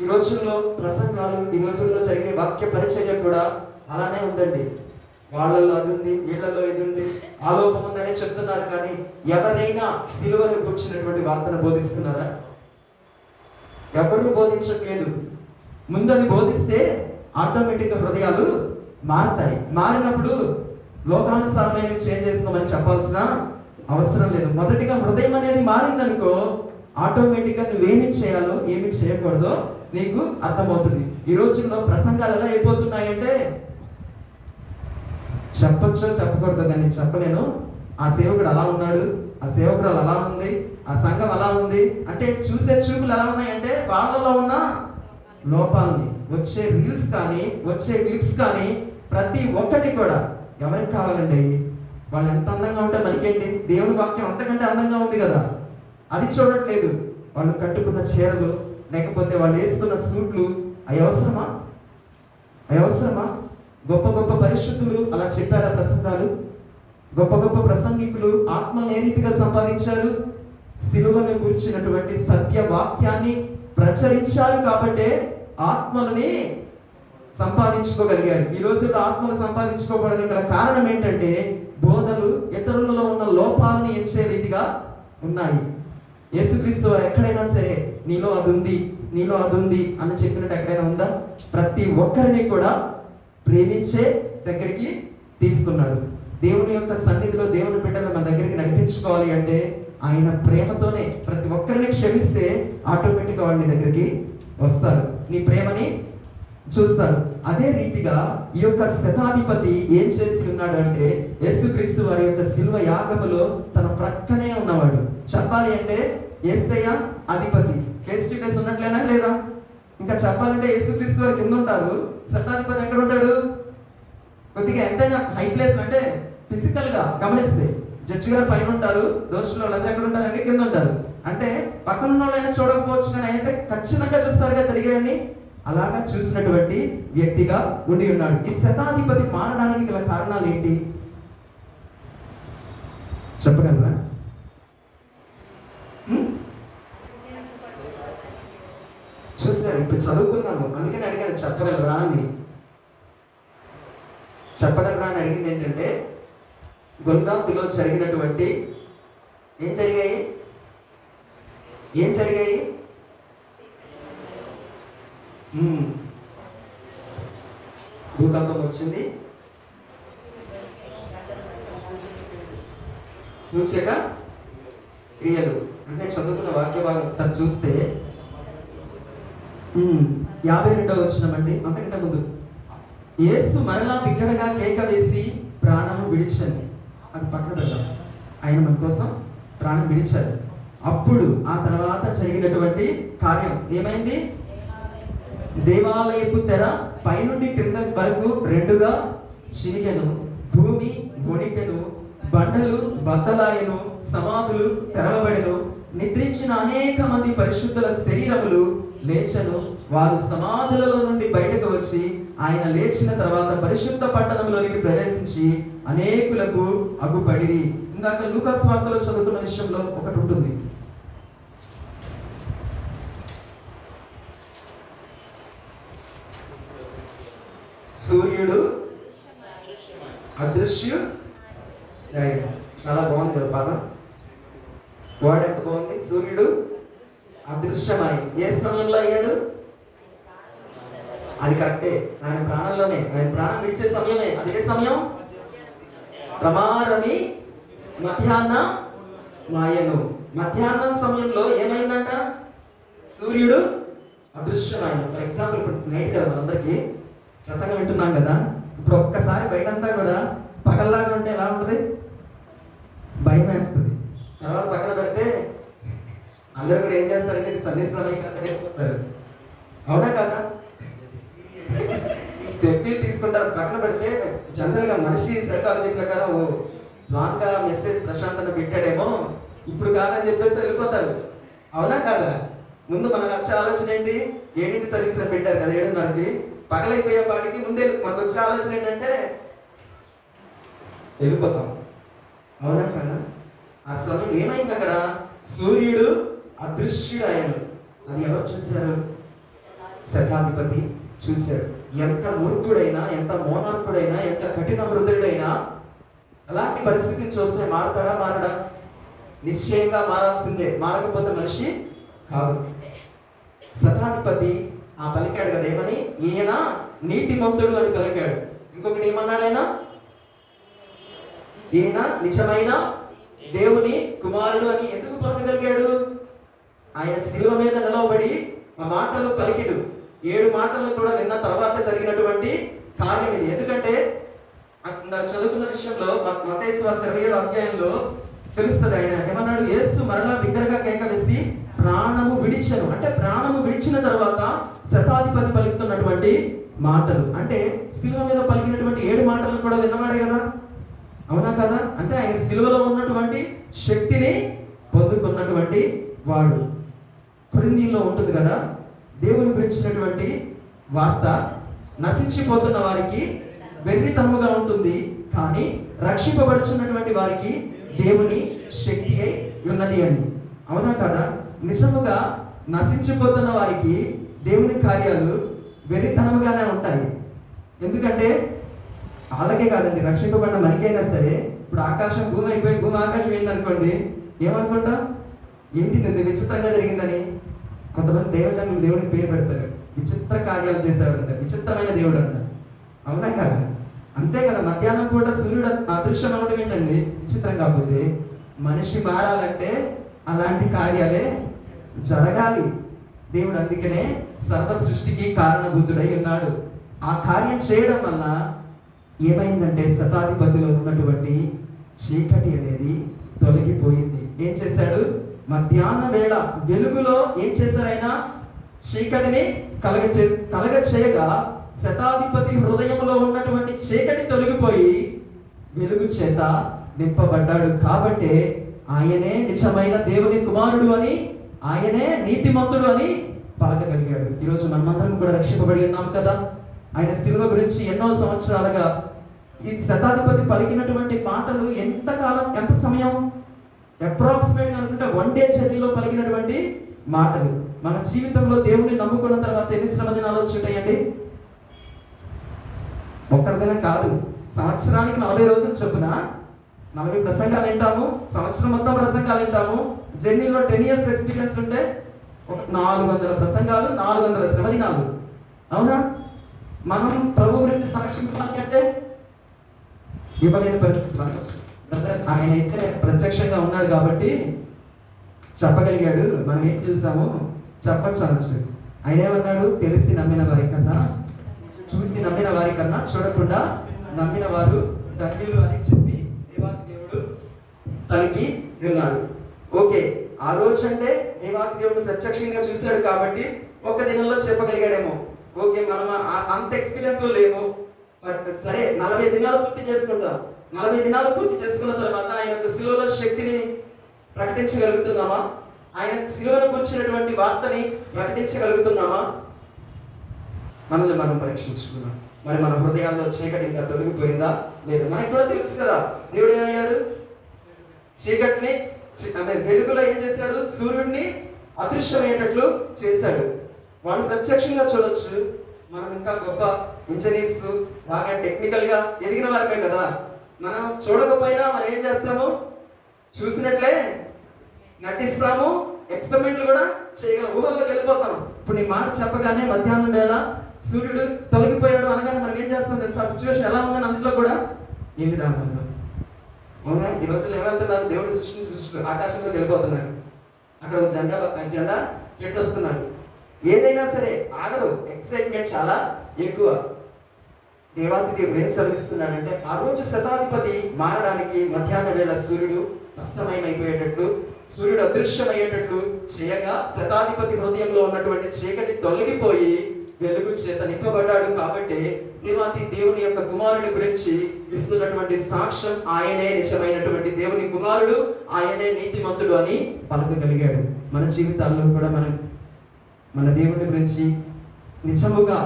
ఈ రోజుల్లో ప్రసంగాలు, ఈ రోజుల్లో జరిగే వాక్య పరిచర్య కూడా అలానే ఉందండి. వాళ్ళల్లో అది ఉంది, వీళ్ళల్లో ఇది ఉంది, ఆ లోపం ఉందని చెప్తున్నారు. కానీ ఎవరైనా సిలువను కూర్చున్నటువంటి వార్తను బోధిస్తున్నారా? ఎవరు బోధించట్లేదు. ముందు అది బోధిస్తే ఆటోమేటిక్గా హృదయాలు మారుతాయి. మారినప్పుడు లోకానుసారమైనవి చేంజ్ చేసుకోమని చెప్పాల్సిన అవసరం లేదు. మొదటిగా హృదయం అనేది మారిందనుకో, ఆటోమేటిక్గా నువ్వేమి చేయాలో ఏమి చేయకూడదో నీకు అర్థమవుతుంది. ఈ రోజుల్లో ప్రసంగాలు ఎలా అయిపోతున్నాయంటే, చెప్పొచ్చో చెప్పకూడదు కానీ చెప్పలేను, ఆ సేవకుడు అలా ఉన్నాడు, ఆ సేవకుడు అలా ఉంది, ఆ సంఘం అలా ఉంది అంటే చూసే చూపులు ఎలా ఉన్నాయంటే వాళ్ళలో ఉన్న లోపాలని. వచ్చే రీల్స్ కానీ వచ్చే క్లిప్స్ కానీ ప్రతి ఒక్కటి కూడా ఎవరికి కావాలండి? వాళ్ళు ఎంత అందంగా ఉంటే మనకేంటి? దేవుని వాక్యం అంతకంటే అందంగా ఉంది కదా, అది చూడట్లేదు. వాళ్ళు కట్టుకున్న చీరలు, లేకపోతే వాళ్ళు వేసుకున్న సూట్లు అవి అవసరమా? అవి అవసరమా? గొప్ప గొప్ప పరిశుద్ధులు అలా చెప్పారా ప్రసంగాలు? గొప్ప గొప్ప ప్రసంగికులు ఆత్మను ఏ రీతిగా సంపాదించారు? సిలువను గురించినటువంటి సత్య వాక్యాన్ని ప్రచురించారు కాబట్టే ఆత్మలని సంపాదించుకోగలిగారు. ఈ రోజుల్లో ఆత్మలు సంపాదించుకోవడానికి గల కారణం ఏంటంటే బోధలు ఇతరులలో ఉన్న లోపాలను ఎంచే రీతిగా ఉన్నాయి. యేసుక్రీస్తు వారు ఎక్కడైనా సరే నీలో అది ఉంది, నీలో అది ఉంది అని చెప్పినట్టు ఎక్కడైనా ఉందా? ప్రతి ఒక్కరిని కూడా ప్రేమించే దగ్గరికి తీసుకున్నాడు. దేవుని యొక్క సన్నిధిలో దేవుని బిడ్డలు మన దగ్గరికి నడిపించుకోవాలి అంటే ఆయన ప్రేమతోనే ప్రతి ఒక్కరిని క్షమిస్తే ఆటోమేటిక్గా వాళ్ళ దగ్గరికి వస్తారు, నీ ప్రేమని చూస్తారు. అదే రీతిగా ఈ యొక్క శతాధిపతి ఏం చేసి ఉన్నాడు అంటే యేసుక్రీస్తు వారి యొక్క శిలువ యాగములో తన ప్రక్కనే ఉన్నవాడు. చెప్పాలి అంటే యేసయ్య అధిపతి ఫేస్ టు ఫేస్ ఉన్నట్లేనా లేదా? ఇంకా చెప్పాలంటే యేసుక్రీస్తు వారి కింద ఉంటారు, శతాధిపతి ఎక్కడ ఉంటాడు? కొద్దిగా ఎంతైనా హై ప్లేస్ అంటే ఫిజికల్ గా గమనిస్తే జడ్జి గారు పైన ఉంటారు, దోషులు వాళ్ళందరూ ఎక్కడ ఉంటారండి? కింద ఉంటారు. అంటే పక్కన ఉన్న వాళ్ళైనా చూడకపోవచ్చు కానీ అయితే ఖచ్చితంగా చూస్తాడుగా జరిగేవన్నీ. అలాగా చూసినటువంటి వ్యక్తిగా ఉండి ఉన్నాడు. ఈ శతాధిపతి మారడానికి గల కారణాలు ఏంటి చెప్పగలరా? చూసారు, ఇప్పుడు చదువుకున్నాను అందుకని అడిగాను చెప్పగలరా అని. చెప్పగలరా అని అడిగింది ఏంటంటే గొల్గొతాలో జరిగినటువంటి ఏం జరిగాయి? భూకంపం వచ్చింది, సూచక క్రియలు అంటే చదువుకున్న వాక్య భాగం ఒకసారి చూస్తే 52వ వచనం అండి. అంతకంటే ముందు యేసు మరలా బిగ్గరగా కేక వేసి ప్రాణము విడిచని, అది పక్కన పెడదాం. ఆయన మన కోసం ప్రాణం విడిచారు. అప్పుడు ఆ తర్వాత జరిగినటువంటి కార్యం ఏమైంది? దేవాలయపు తెర పైనుండి క్రింద వరకు రెండుగా చినిగెను, భూమి వణికెను, బండలు బద్దలాయను, సమాధులు తెరవబడెను, నిద్రించిన అనేక మంది పరిశుద్ధుల శరీరములు లేచెను. వారు సమాధులలో నుండి బయటకు వచ్చి ఆయన లేచిన తర్వాత పరిశుద్ధ పట్టణంలోనికి ప్రవేశించి అనేకులకు అగుపడిరి. ఇందాక లూకాసు వార్తలో చదువుకున్న విషయంలో ఒకటి ఉంటుంది. సూర్యుడు అదృశ్యం. చాలా బాగుంది కదా పదం, వర్డ్ ఎంత బాగుంది. సూర్యుడు అదృశ్యమై ఏ సమయంలో అయ్యాడు? అది కరెక్టే, ఆయన ప్రాణంలోనే, ఆయన ప్రాణం విడిచే సమయమే. అది ఏ సమయం? ప్రమారమి మధ్యాహ్న మాయను. మధ్యాహ్నం సమయంలో ఏమైందంట? సూర్యుడు అదృశ్యమైన. ఫర్ ఎగ్జాంపుల్ ఇప్పుడు నైట్ కదా, మనందరికీ ప్రసంగం వింటున్నాం కదా, ఇప్పుడు ఒక్కసారి బయటంతా కూడా పగల్లాగా ఉంటే ఎలా ఉంటుంది? భయం వేస్తుంది. తర్వాత పక్కన పెడితే అందరూ కూడా ఏం చేస్తారంటే ఇది సన్నిహితారు, అవునా కదా? సెల్ఫీలు తీసుకుంటారు. పక్కన పెడితే జనరల్గా మనిషి సైకాలజీ ప్రకారం రాంగ్ గా మెసేజ్ ప్రశాంతన పెట్టాడేమో ఇప్పుడు కాదని చెప్పేసి వెళ్ళిపోతారు, అవునా కాదా? ముందు మనకు వచ్చే ఆలోచన ఏంటి? 7 సర్వీస్ అని పెట్టారు కదా 7:30కి, పగలైపోయే పాటికి ముందే మనకు వచ్చే ఆలోచన ఏంటంటే వెళ్ళిపోతాం, అవునా కదా? ఆ సమయం ఏమైంది? అక్కడ సూర్యుడు అదృశ్యుడయ్యాడు. అది ఎవరు చూశారు? శతాధిపతి చూశాడు. ఎంత మూర్ఖుడైనా, ఎంత మోనార్కుడైనా, ఎంత కఠిన హృదయుడైనా అలాంటి పరిస్థితిని చూస్తే మారతాడా? మారడా? నిశ్చయంగా మారాల్సిందే, మారకపోతే మనిషి కాదు. శతాధిపతి ఆ పలికాడు కదా, ఏమని? ఈయన నీతిమంతుడు అని పలికాడు. ఇంకొకటి ఏమన్నాడు ఆయన? ఈయన నిజమైన దేవుని కుమారుడు అని ఎందుకు పలకగలిగాడు? ఆయన శిలువ మీద నిలవబడి ఆ మాటలు పలికిడు. 7 మాటలను కూడా విన్న తర్వాత జరిగినటువంటి కార్యం ఇది. ఎందుకంటే చదువుకున్న విషయంలో మత్తయి సువార్త 27వ అధ్యాయంలో తెలుస్తుంది. ఆయన ఏమన్నాడు? యేసు మరలా బిగ్గరగా కేక వేసి ప్రాణము విడిచెను. అంటే ప్రాణము విడిచిన తర్వాత శతాధిపతి పలుకుతున్నటువంటి మాటలు, అంటే శిలువ మీద పలికినటువంటి 7 మాటలు కూడా విన్నవాడే కదా, అవునా కదా? అంటే ఆయన శిలువలో ఉన్నటువంటి శక్తిని పొందుకున్నటువంటి వాడు. కొరింథీయుల్లో ఉంటుంది కదా, దేవుని గురించినటువంటి వార్త నశించిపోతున్న వారికి వెర్రితనముగా ఉంటుంది, కానీ రక్షింపబడుచున్నటువంటి వారికి దేవుని శక్తి అయి ఉన్నది అని. అవునా కదా? నిజముగా నశించిపోతున్న వారికి దేవుని కార్యాలు వెర్రితనముగానే ఉంటాయి. ఎందుకంటే వాళ్ళకే కాదండి, రక్షింపబడిన మనకైనా సరే, ఇప్పుడు ఆకాశం భూమి అయిపోయి భూమి ఆకాశం ఏందనుకోండి, ఏమనుకుంటా? ఏంటి ఇంత విచిత్రంగా జరిగిందని. కొంతమంది దేవజనులు దేవుడికి పేరు పెడతారు, విచిత్ర కార్యాలు చేశాడు అంట, విచిత్రమైన దేవుడు అంట. అవునా కాదు? అంతే కదా. మధ్యాహ్నం పూట సూర్యుడు అదృశ్యం అవడం ఏంటండి విచిత్రం? కాకపోతే మనిషి మారాలంటే అలాంటి కార్యాలే జరగాలి. దేవుడు అందుకనే సర్వ సృష్టికి కారణభూతుడై ఉన్నాడు. ఆ కార్యం చేయడం వల్ల ఏమైందంటే శతాధిపతిలో ఉన్నటువంటి చీకటి అనేది తొలగిపోయింది. ఏం చేశాడు? మధ్యాహ్న వేళ వెలుగులో ఏం చేశాడు ఆయన? చీకటిని కలగ చేయగా శతాధిపతి హృదయంలో ఉన్నటువంటి చీకటి తొలగిపోయి వెలుగు చేత నింపబడ్డాడు. కాబట్టే ఆయనే నిజమైన దేవుని కుమారుడు అని, ఆయనే నీతిమంతుడు అని పలకగలిగాడు. ఈరోజు మనమందరం కూడా రక్షింపబడి ఉన్నాం కదా. ఆయన శిలువ గురించి ఎన్నో సంవత్సరాలుగా ఈ శతాధిపతి పలికినటువంటి మాటలు ఎంత సమయం, అప్రాక్సిమేట్ అనుకుంటే 1 day జర్నీలో పలికినటువంటి మాటలు. మన జీవితంలో దేవుణ్ణి నమ్ముకున్న తర్వాత ఎన్ని శ్రమ దినాలు వచ్చుంటాయండి? ఒక్కరి దినం కాదు, సంవత్సరానికి 40 రోజులు చొప్పున 40 ప్రసంగాలు వింటాము, సంవత్సరం మొత్తం ప్రసంగాలు వింటాము. జర్నీలో 10 years ఎక్స్పీరియన్స్ ఉంటే ఒక 400 ప్రసంగాలు, 400 శ్రమ దినాలు. అవునా? మనం ప్రభు గురించి సాక్ష్యం ఇవ్వాలంటే ఇవ్వలేని పరిస్థితి రావచ్చు. ఆయన అయితే ప్రత్యక్షంగా ఉన్నాడు కాబట్టి చెప్పగలిగాడు. మనం ఏం చూసాము చెప్పచ్చు అనొచ్చు. ఆయన ఏమన్నాడు? తెలిసి నమ్మిన వారి కన్నా, చూసి నమ్మిన వారి కన్నా చూడకుండా నమ్మిన వారు ధన్యులు అని చెప్పి దేవాది దేవుడు తనకి ఉన్నాడు. ఓకే, ఆ రోజు అంటే దేవాది దేవుడు ప్రత్యక్షంగా చూశాడు కాబట్టి ఒక్క దినంలో చెప్పగలిగాడేమో. ఓకే, మనం అంత ఎక్స్పీరియన్స్ లో లేము, బట్ సరే 40 దినాలు పూర్తి చేసుకుంటాం. 40 దినాలు పూర్తి చేసుకున్న తర్వాత ఆయన యొక్క శిలువలో శక్తిని ప్రకటించగలుగుతున్నామా? ఆయన శిలువను కూర్చున్నటువంటి వార్తని ప్రకటించగలుగుతున్నామా? మనల్ని మనం పరీక్షించుకున్నాం. మరి మన హృదయాల్లో చీకటి ఇంకా తొలగిపోయిందా లేదు? మనకి కూడా తెలుసు కదా, దేవుడు ఏమయ్యాడు? చీకటిని వెలుగులో ఏం చేశాడు? సూర్యుడిని అదృశ్యమయ్యేటట్లు చేశాడు. వాళ్ళు ప్రత్యక్షంగా చూడొచ్చు, మనం ఇంకా గొప్ప ఇంజనీర్స్, బాగా టెక్నికల్ గా ఎదిగిన వారమే కదా. మనం చూడకపోయినా మనం ఏం చేస్తాము? చూసినట్లే నటిస్తాము, ఎక్స్పెరిమెంట్లు కూడా చేయగలం, ఊహల్లోకి వెళ్ళిపోతాం. ఇప్పుడు నీ మాట చెప్పగానే మధ్యాహ్నం వేళ సూర్యుడు తొలగిపోయాడు అనగానే మనం ఏం చేస్తాం తెలుసా? ఆ సిచ్యువేషన్ ఎలా ఉందని అందులో కూడా ఏమి రాగలరు. అవునా? ఈ రోజుల్లో ఏమంటున్నారు? దేవుడు సృష్టి ఆకాశంలో వెళ్ళిపోతున్నారు, అక్కడ ఒక జెండా పెట్టొస్తున్నారు. ఏదైనా సరే ఆగరు, ఎక్సైట్మెంట్ చాలా ఎక్కువ. దేవాది దేవుడు ఏం శ్రమిస్తున్నాడంటే ఆ రోజు శతాధిపతి మారడానికి మధ్యాహ్న వేళ సూర్యుడు అస్తమయమైపోయేటట్లు, సూర్యుడు అదృశ్యమయ్యేటట్లు చేయగా శతాధిపతి హృదయంలో ఉన్నటువంటి చీకటి తొలగిపోయి వెలుగు చేత నింపబడ్డాడు. కాబట్టి దేవాది దేవుని యొక్క కుమారుని గురించి ఇస్తున్నటువంటి సాక్ష్యం ఆయనే నిజమైనటువంటి దేవుని కుమారుడు, ఆయనే నీతిమంతుడు అని పలకగలిగాడు. మన జీవితాల్లో కూడా మన దేవుని గురించి నిజముగా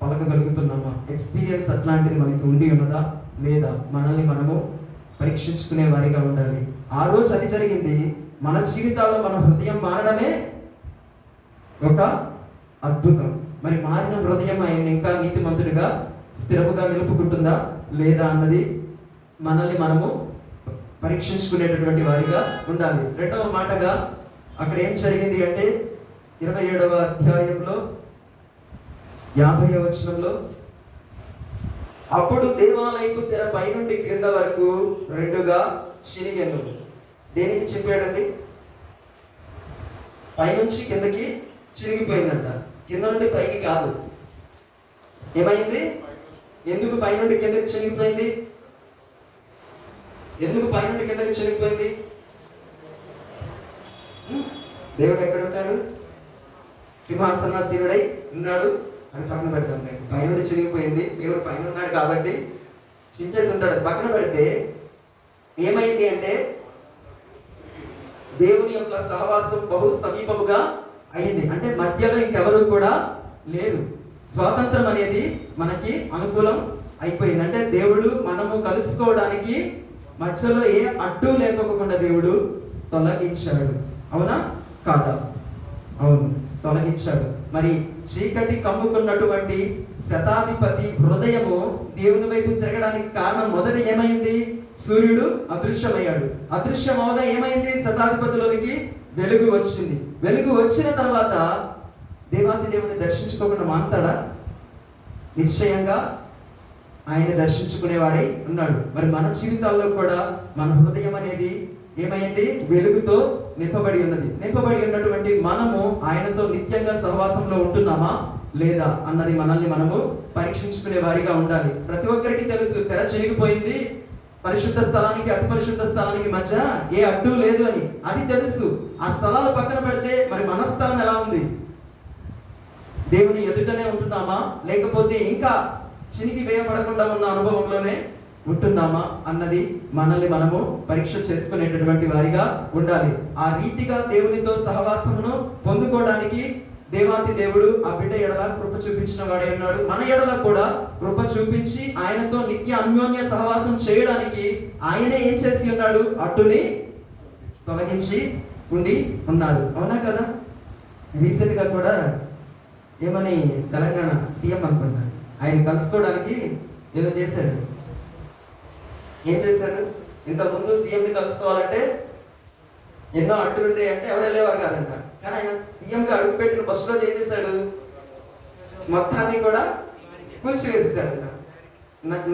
పలకగలుగుతున్నామా? ఎక్స్పీరియన్స్ అట్లాంటిది మనకి ఉండి ఉన్నదా లేదా? మనల్ని మనము పరీక్షించుకునే వారిగా ఉండాలి. ఆ రోజు అది జరిగింది. మన జీవితాల్లో మన హృదయం మారడమే ఒక అద్భుతం. మరి మారిన హృదయం ఆయన ఇంకా నీతిమంతుడిగా స్థిరముగా నిలుపుకుంటుందా లేదా అన్నది మనల్ని మనము పరీక్షించుకునేటటువంటి వారిగా ఉండాలి. రెండవ మాటగా అక్కడ ఏం జరిగింది అంటే 27వ అధ్యాయంలో 50వ వచనంలో, అప్పుడు దేవాలయపు తెర పైనుండి క్రింద వరకు 2గా చినిగెను. దేనికి చెప్పాడండి? పైనుంచి కిందకి చిరిగిపోయిందంట, కింద నుండి పైకి కాదు. ఏమైంది? ఎందుకు పైనుండి కిందకి చినిగిపోయింది? ఎందుకు పైనుండి కిందకి చినిగిపోయింది? దేవుడు ఎక్కడ ఉంటాడు? సింహాసనాసీనుడై ఉన్నాడు. అది పక్కన పెడతాం. పైనుండి చిరిగిపోయింది, దేవుడు పైన ఉన్నాడు కాబట్టి చించేసి ఉంటాడు. అది పక్కన పెడితే ఏమైంది అంటే దేవుని యొక్క సహవాసం బహు సమీపముగా అయింది. అంటే మధ్యలో ఇంకెవరు కూడా లేరు. స్వాతంత్రం అనేది మనకి అనుకూలం అయిపోయింది. అంటే దేవుడు మనము కలుసుకోవడానికి మధ్యలో ఏ అడ్డు లేకోకుండా దేవుడు తొలగించాడు. అవునా కాదా? అవును, తొలగించాడు. మరి చీకటి కమ్ముకున్నటువంటి శతాధిపతి హృదయము దేవుని వైపు తిరగడానికి కారణం మొదట ఏమైంది? సూర్యుడు అదృశ్యమయ్యాడు. అదృశ్యమవగా ఏమైంది? శతాధిపతిలోనికి వెలుగు వచ్చింది. వెలుగు వచ్చిన తర్వాత దేవాది దేవుని దర్శించుకోకుండా మాంతాడా? నిశ్చయంగా ఆయన దర్శించుకునేవాడై ఉన్నాడు. మరి మన జీవితాల్లో కూడా మన హృదయం అనేది ఏమైంది? వెలుగుతో నింపబడి ఉన్నది. నింపబడి ఉన్నటువంటి మనము ఆయనతో నిత్యంగా సహవాసంలో ఉంటున్నామా లేదా అన్నది మనల్ని మనము పరీక్షించుకునే వారిగా ఉండాలి. ప్రతి ఒక్కరికి తెలుసు, తెర చిరిగిపోయింది, పరిశుద్ధ స్థలానికి అతి పరిశుద్ధ స్థలానికి మధ్య ఏ అడ్డు లేదు అని. అది తెలుసు. ఆ స్థలాలు పక్కన పెడితే మరి మన స్థలం ఎలా ఉంది? దేవుని ఎదుటనే ఉంటున్నామా, లేకపోతే ఇంకా చినికి వేయబడకుండా ఉన్న అనుభవంలోనే ఉంటున్నామా అన్నది మనల్ని మనము పరీక్ష చేసుకునేటటువంటి వారిగా ఉండాలి. ఆ రీతిగా దేవునితో సహవాసమును పొందుకోవడానికి దేవాతి దేవుడు ఆ బిడ్డ ఎడల కృప చూపించిన వాడే ఉన్నాడు. మన ఎడల కూడా కృప చూపించి ఆయనతో నిత్య అన్యోన్య సహవాసం చేయడానికి ఆయనే ఏం చేసి ఉన్నాడు? అడ్డుని తొలగించి ఉండి ఉన్నాడు. అవునా కదా? రీసెంట్ గా కూడా ఏమని తెలంగాణ సీఎం అనుకుంటా, ఆయన కలుసుకోవడానికి ఏదో చేశాడు. ఏం చేశాడు? ఇంతకుముందు సీఎంని కలుసుకోవాలంటే ఎన్నో అడ్డులు ఉండే, అంటే ఎవరు వెళ్ళేవారు కాదంట. కానీ ఆయన సీఎంగా అడుగు పెట్టిన ఫస్ట్ రోజు ఏం చేశాడు? మొత్తాన్ని కూడా కూల్చివేసేసాడు.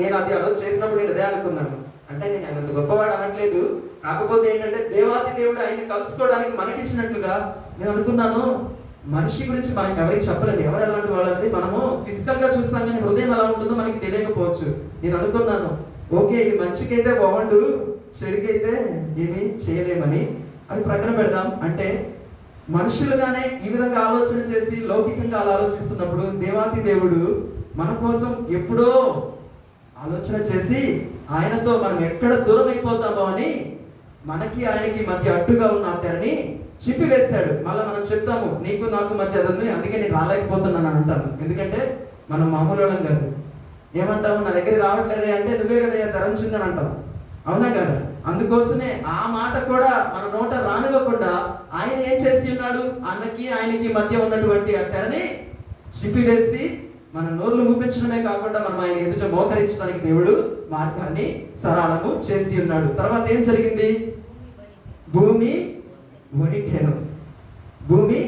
నేను అది ఆ రోజు చేసినప్పుడు నేను అదే అనుకున్నాను. అంటే నేను ఆయన అంత గొప్పవాడు అనట్లేదు, కాకపోతే ఏంటంటే దేవాతి దేవుడు ఆయన్ని కలుసుకోవడానికి మనకిచ్చినట్లుగా నేను అనుకున్నాను. మనిషి గురించి మనకి ఎవరికి చెప్పలేదు, ఎవరు ఎలాంటి వాళ్ళని మనము ఫిజికల్ గా చూస్తాం, కానీ హృదయం ఎలా ఉంటుందో మనకి తెలియకపోవచ్చు. నేను అనుకున్నాను, ఓకే ఇది మంచికైతే బాగుండు, చెడుకైతే ఏమి చేయలేమని. అది ప్రక్కన పెడదాం. అంటే మనుషులుగానే ఈ విధంగా ఆలోచన చేసి లౌకికంగా అలా ఆలోచిస్తున్నప్పుడు దేవాతి దేవుడు మన కోసం ఎప్పుడో ఆలోచన చేసి ఆయనతో మనం ఎక్కడ దూరం అయిపోతామో అని మనకి ఆయనకి మధ్య అడ్డుగా ఉన్న ఆ తెరని చింపివేశాడు. మళ్ళీ మనం చెప్తాము, నీకు నాకు మధ్య అది ఉంది, అందుకే నేను రాలేకపోతున్నాను అని అంటాను. ఎందుకంటే మనం మామూలు వాళ్ళం కాదు. ఏమంటాము? నా దగ్గర రావట్లేదే అంటే నువ్వే కదా తెరంచిందని అంటాం. అవునా కదా? అందుకోసమే ఆ మాట కూడా మన నోట రానివ్వకుండా ఆయన ఏం చేసి ఉన్నాడు? అన్నకి ఆయనకి మధ్య ఉన్నటువంటి ఆ తెరని చింపివేసి మన నోర్లు మూపించడమే కాకుండా మనం ఆయన ఎదుట మోకరించడానికి దేవుడు మార్గాన్ని సరళము చేసి ఉన్నాడు. తర్వాత ఏం జరిగింది? భూమి వణికెను. భూమి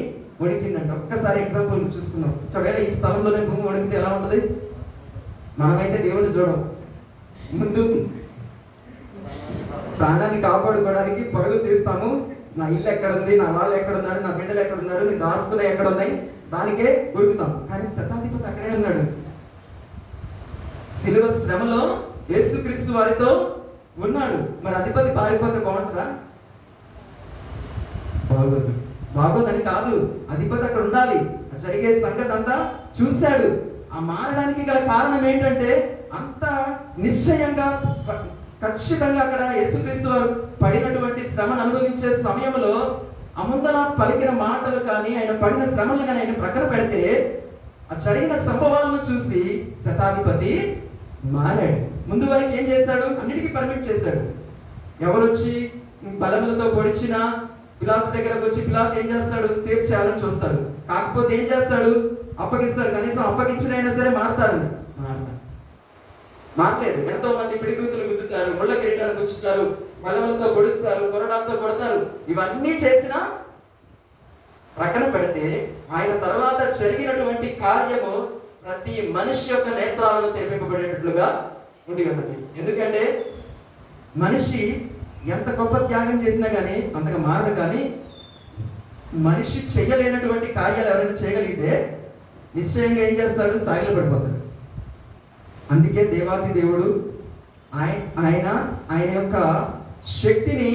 వణికిందంట. ఒక్కసారి ఎగ్జాంపుల్ చూసుకుందాం. ఒకవేళ ఈ స్థలంలోనే భూమి వణికితే ఎలా ఉంటుంది? మనమైతే దేవుడిని చూడం. ముందు ప్రాణాన్ని కాపాడుకోవడానికి పరుగులు తీస్తాము. నా ఇల్లు ఎక్కడుంది, నా వాళ్ళు ఎక్కడున్నారు, నా బిడ్డలు ఎక్కడున్నారు, నేను దాచుకునే ఎక్కడ ఉన్నాయి, దానికే ఉరుకుతాం. కానీ శతాధిపతి అక్కడే ఉన్నాడు. శిలువ శ్రమలో యేసుక్రీస్తు వారితో ఉన్నాడు. మరి అధిపతి పారిపోతే బాగుంటుందా? బాగోదు. బాగోదని కాదు, అధిపతి అక్కడ ఉండాలి. జరిగే సంగతి అంతా చూశాడు. ఆ మారడానికి గల కారణం ఏంటంటే అంత నిశ్చయంగా ఖచ్చితంగా అక్కడ యేసుక్రీస్తు వారు పడినటువంటి శ్రమను అనుభవించే సమయంలో అముందల పలికిన మాటలు కానీ ఆయన పడిన శ్రమలు కానీ ఆయన ప్రక్కన పెడితే ఆ జరిగిన సంభవాలను చూసి శతాధిపతి మారాడు. ముందు వరకు ఏం చేశాడు? అన్నిటికీ పర్మిట్ చేశాడు. ఎవరొచ్చి బలములతో పొడిచినా పిలాతు దగ్గరకు వచ్చి పిలాతు ఏం చేస్తాడు? సేఫ్ చేయాలని చూస్తాడు. కాకపోతే ఏం చేస్తాడు? అప్పగిస్తాడు. కనీసం అప్పగించినైనా సరే మారతారని మారలేదు. ఎంతో మంది పిడిగుతులు గుద్దుతారు, ముళ్ళ కిరీటాలు గుచ్చుతారు, బలములతో పొడుస్తారు, కొరడాలతో కొడతారు. ఇవన్నీ చేసినా ప్రక్కన పెడితే ఆయన తర్వాత జరిగినటువంటి కార్యము ప్రతి మనిషి యొక్క నేత్రాలను తెరిపింపబడేటట్లుగా ఉండి ఉన్నది. ఎందుకంటే మనిషి ఎంత గొప్ప త్యాగం చేసినా కానీ అంతగా మారడు. కానీ మనిషి చెయ్యలేనటువంటి కార్యాలు ఎవరైనా చేయగలిగితే నిశ్చయంగా ఏం చేస్తాడు? సాగిల పడిపోతాడు. అందుకే దేవాది దేవుడు ఆయన యొక్క శక్తిని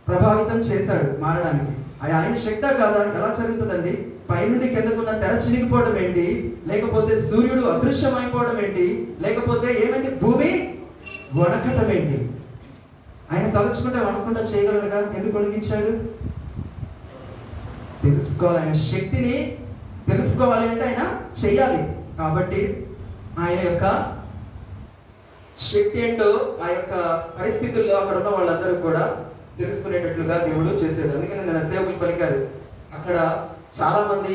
ప్రభావితం చేశాడు మారడానికి. అది ఆయన శక్తా కాదా? ఎలా జరుగుతుందండి? పైనుండి కిందకున్న తెర చినిగిపోవడం ఏంటి, లేకపోతే సూర్యుడు అదృశ్యమైపోవడం ఏంటి, లేకపోతే ఏమైంది భూమి వణకటం ఏంటి? ఆయన తలుచుకుంటే వణకుండా చేయగలడుగా? ఎందుకు వణికించాడు? తెలుసుకోవాలి, ఆయన శక్తిని తెలుసుకోవాలి అంటే ఆయన చెయ్యాలి. కాబట్టి ఆయన యొక్క శక్తి ఏంటో ఆ యొక్క పరిస్థితుల్లో అక్కడ ఉన్న వాళ్ళందరూ కూడా తెలుసుకునేటట్లుగా దేవుడు చేశాడు. అందుకని నేను సేవకులు పలికారు, అక్కడ చాలా మంది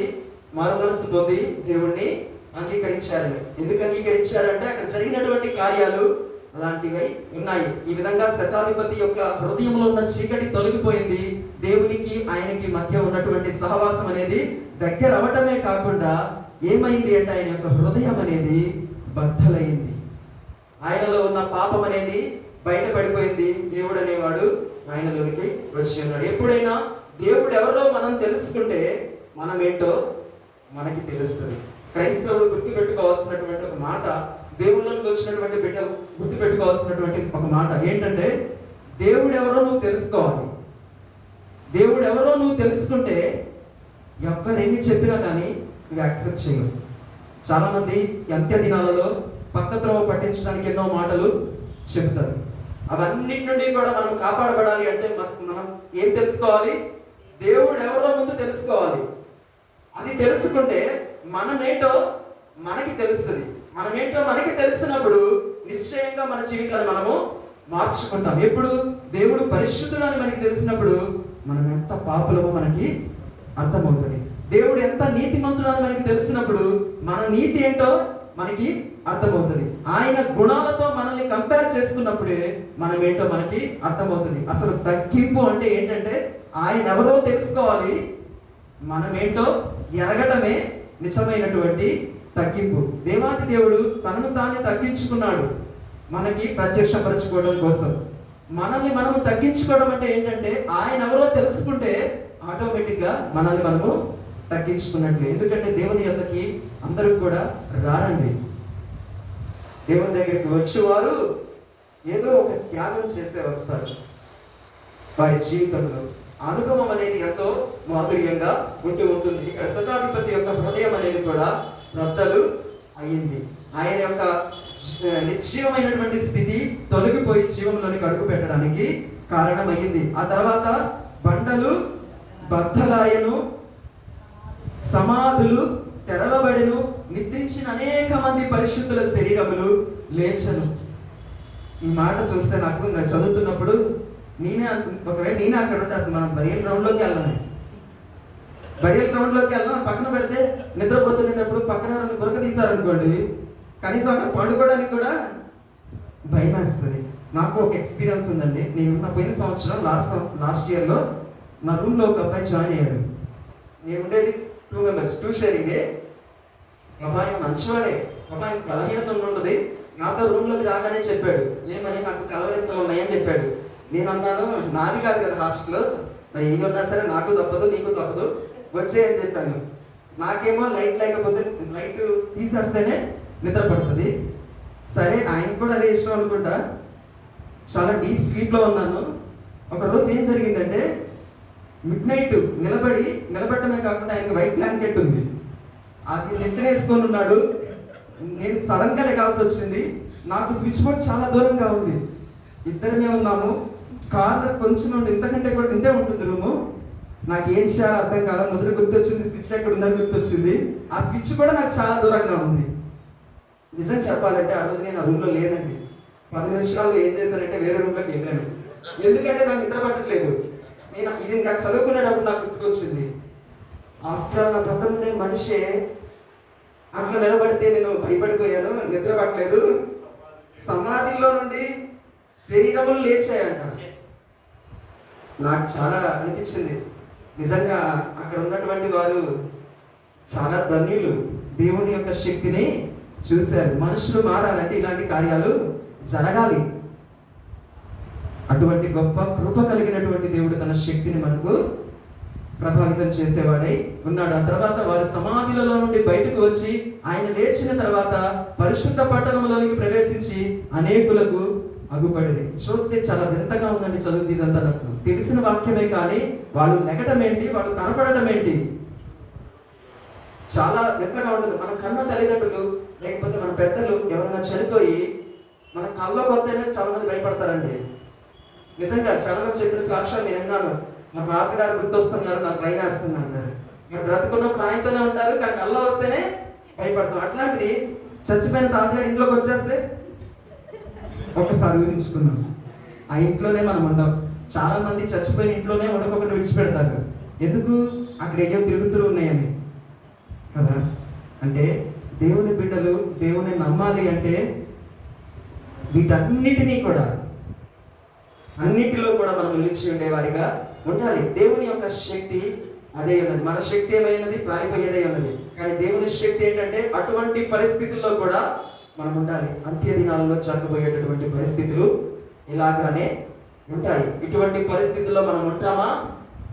మారు మనసు పొంది దేవుణ్ణి అంగీకరించారని. ఎందుకు అంగీకరించారంటే అక్కడ జరిగినటువంటి కార్యాలు అలాంటివై ఉన్నాయి. ఈ విధంగా శతాధిపతి యొక్క హృదయంలో ఉన్న చీకటి తొలగిపోయింది. దేవునికి ఆయనకి మధ్య ఉన్నటువంటి సహవాసం అనేది దగ్గర అవటమే కాకుండా ఏమైంది అంటే ఆయన యొక్క హృదయం అనేది బద్దలైంది. ఆయనలో ఉన్న పాపం అనేది బయటపడిపోయింది. దేవుడు అనేవాడు ఆయనలోనికి వచ్చి ఉన్నాడు. ఎప్పుడైనా దేవుడు ఎవరో మనం తెలుసుకుంటే మనం ఏంటో మనకి తెలుస్తుంది. క్రైస్తవులు గుర్తుపెట్టుకోవాల్సినటువంటి ఒక మాట, దేవుళ్ళకి వచ్చినటువంటి బిడ్డ గుర్తుపెట్టుకోవాల్సినటువంటి ఒక మాట ఏంటంటే, దేవుడు ఎవరో నువ్వు తెలుసుకోవాలి. దేవుడు ఎవరో నువ్వు తెలుసుకుంటే ఎవరెన్ని చెప్పినా కానీ నువ్వు యాక్సెప్ట్ చేయవు. చాలా మంది అంత్య దినాలలో పక్కత్రోవ పట్టించడానికి ఎన్నో మాటలు చెబుతారు. అవన్నిటి నుండి కూడా మనం కాపాడబడాలి అంటే మనం ఏం తెలుసుకోవాలి? దేవుడు ఎవరో ముందు తెలుసుకోవాలి. అది తెలుసుకుంటే మనమేంటో మనకి తెలుస్తుంది. మనమేంటో మనకి తెలిసినప్పుడు నిశ్చయంగా మన జీవితాన్ని మనము మార్చుకుంటాం. ఎప్పుడు? దేవుడు పరిశుద్ధుడు అని మనకి తెలిసినప్పుడు మనం ఎంత పాపులమో మనకి అర్థమవుతుంది. దేవుడు ఎంత నీతిమంతుడు అని మనకి తెలిసినప్పుడు మన నీతి ఏంటో మనకి అర్థమవుతుంది. ఆయన గుణాలతో మనల్ని కంపేర్ చేసుకున్నప్పుడే మనం ఏంటో మనకి అర్థమవుతుంది. అసలు తగ్గింపు అంటే ఏంటంటే ఆయన ఎవరో తెలుసుకోవాలి, మనం ఏంటో ఎరగటమే నిజమైనటువంటి తగ్గింపు. దేవాది దేవుడు తనను తానే తగ్గించుకున్నాడు మనకి ప్రత్యక్షపరచుకోవడం కోసం. మనల్ని మనము తగ్గించుకోవడం అంటే ఏంటంటే ఆయన ఎవరో తెలుసుకుంటే ఆటోమేటిక్గా మనల్ని మనము తగ్గించుకున్నట్లే. ఎందుకంటే దేవుని యొద్దకి అందరూ కూడా రారండి. దేవుని దగ్గరికి వచ్చేవారు ఏదో ఒక త్యాగం చేసే వస్తారు. వారి జీవితంలో అనుభవం అనేది ఎంతో మాధుర్యంగా ఉంటుంది. ఇక్కడ శతాధిపతి యొక్క హృదయం అనేది కూడా రద్దలు అయ్యింది. ఆయన యొక్క నిర్జీవమైనటువంటి స్థితి తొలగిపోయి జీవంలోనికి అడుగు పెట్టడానికి కారణమయ్యింది. ఆ తర్వాత బండలు బద్దలాయను, సమాధులు తెరవబడెను, నిద్రించిన అనేక మంది పరిశుద్ధుల శరీరములు లేచను. ఈ మాట చూస్తే నాకు చదువుతున్నప్పుడు ఒకవేళ నేనే అక్కడ ఉంటే అసలు మనం బరియల్ గ్రౌండ్లోకి వెళ్ళాలి. బరియల్ గ్రౌండ్లోకి వెళ్ళాం, పక్కన పెడితే నిద్రపోతున్నప్పుడు పక్కన గురక తీశారనుకోండి, కనీసం అక్కడ పండుకోవడానికి కూడా భయం వేస్తుంది. నాకు ఒక ఎక్స్పీరియన్స్ ఉందండి. నేను పోయిన సంవత్సరం లాస్ట్ ఇయర్లో నా రూమ్లో ఒక అబ్బాయి జాయిన్ అయ్యాడు. నేను ఉండేది 2 members, 2 sharing. అబ్బాయి మంచివాడే, అబ్బాయి బలహీనత ఉంటుంది. నాతో రూమ్లోకి రాగానే చెప్పాడు, ఏమని నాకు కలవరెత్తలు ఉన్నాయని చెప్పాడు. నేను అన్నాను, నాది కాదు కదా హాస్టల్, మరి ఏమి ఉన్నా సరే నాకు తప్పదు నీకు తప్పదు, వచ్చేయని చెప్పాను. నాకేమో లైట్ లేకపోతే లైట్ తీసేస్తేనే నిద్ర పడుతుంది. సరే, ఆయనకు కూడా అదే ఇష్టం అనుకుంటా. చాలా డీప్ స్లీప్లో ఉన్నాను. ఒకరోజు ఏం జరిగిందంటే, మిడ్నైట్ నిలబడటమే కాకుండా ఆయనకి వైట్ బ్లాంకెట్ ఉంది, అది నెత్తనేసుకొని ఉన్నాడు. నేను సడన్ గా లెగాల్సి వచ్చింది. నాకు స్విచ్ బోర్డ్ చాలా దూరంగా ఉంది. ఇద్దరమే ఉన్నాము. కార్నర్ కొంచెం ఇంతకంటే కూడా ఇంతే ఉంటుంది రూము. నాకు ఏం చేయాలో అర్థం కాల. ముద్ర గుర్తొచ్చింది, స్విచ్ ఎక్కడ ఉందని గుర్తొచ్చింది. ఆ స్విచ్ కూడా నాకు చాలా దూరంగా ఉంది. నిజం చెప్పాలంటే ఆ రోజు నేను ఆ రూమ్లో లేనండి. 10 నిమిషాల్లో ఏం చేశానంటే వేరే రూమ్లోకి వెళ్ళాను. ఎందుకంటే నాకు నిద్ర పట్టట్లేదు. ఇది నాకు చదువుకునేటప్పుడు నాకు గుర్తుకొచ్చింది. ఆఫ్టర్ నా పక్కన ఉండే మనిషి అట్లా నిలబడితే నేను భయపడిపోయాను, నిద్ర పట్టలేదు. సమాధిలో నుండి శరీరములు లేచాయంట. నాకు చాలా అనిపించింది, నిజంగా అక్కడ ఉన్నటువంటి వారు చాలా ధన్యులు. దేవుని యొక్క శక్తిని చూశారు. మనుషులు మారాలంటే ఇలాంటి కార్యాలు జరగాలి. అటువంటి గొప్ప కృప కలిగినటువంటి దేవుడు తన శక్తిని మనకు ప్రభావితం చేసేవాడై ఉన్నాడు. ఆ తర్వాత వారు సమాధులలో నుండి బయటకు వచ్చి ఆయన లేచిన తర్వాత పరిశుద్ధ పట్టణంలోనికి ప్రవేశించి అనేకులకు అగుపడిరి. చూస్తే చాలా వింతగా ఉందండి చదువుతూ ఇదంతా. నాకు తెలిసిన వాక్యమే కానీ వాళ్ళు లెగటం ఏంటి, వాళ్ళు కనపడటం ఏంటి, చాలా వింతగా ఉంటుంది. మన కన్న తల్లిదండ్రులు లేకపోతే మన పెద్దలు ఎవరైనా చనిపోయి మన కళ్ళలోకి వస్తేనే చాలా మంది భయపడతారండి. నిజంగా చాలా మంది చెప్పిన సాక్ష్యాలు నేను విన్నాను. మా తాతగారు గుర్తొస్తున్నారు, నాకు భయం వేస్తుంది అన్నారు. మీరు బ్రతుకున్నప్పుడు ఆయనతోనే ఉంటారు, కానీ కళ్ళ వస్తేనే భయపడతాం. అట్లాంటిది చచ్చిపోయిన తాతగారు ఇంట్లోకి వచ్చేస్తే ఒక్కసారి ఊహించుకున్నాం, ఆ ఇంట్లోనే మనం ఉండం. చాలా మంది చచ్చిపోయిన ఇంట్లోనే ఉండకుండా విడిచిపెడతారు. ఎందుకు? అక్కడ ఏయో తిరుగుతూ ఉన్నాయని కదా. అంటే దేవుని బిడ్డలు దేవుని నమ్మాలి అంటే వీటన్నిటినీ కూడా, అన్నిటిలో కూడా మనం నిలిచి ఉండేవారిగా ఉండాలి. దేవుని యొక్క శక్తి అదే ఉన్నది. మన శక్తి ఏమైనది? పారిపోయేదే ఉన్నది. కానీ దేవుని శక్తి ఏంటంటే అటువంటి పరిస్థితుల్లో కూడా మనం ఉండాలి. అంత్య దినాల్లో జరగబోయేటటువంటి పరిస్థితులు ఇలాగానే ఉంటాయి. ఇటువంటి పరిస్థితుల్లో మనం ఉంటామా,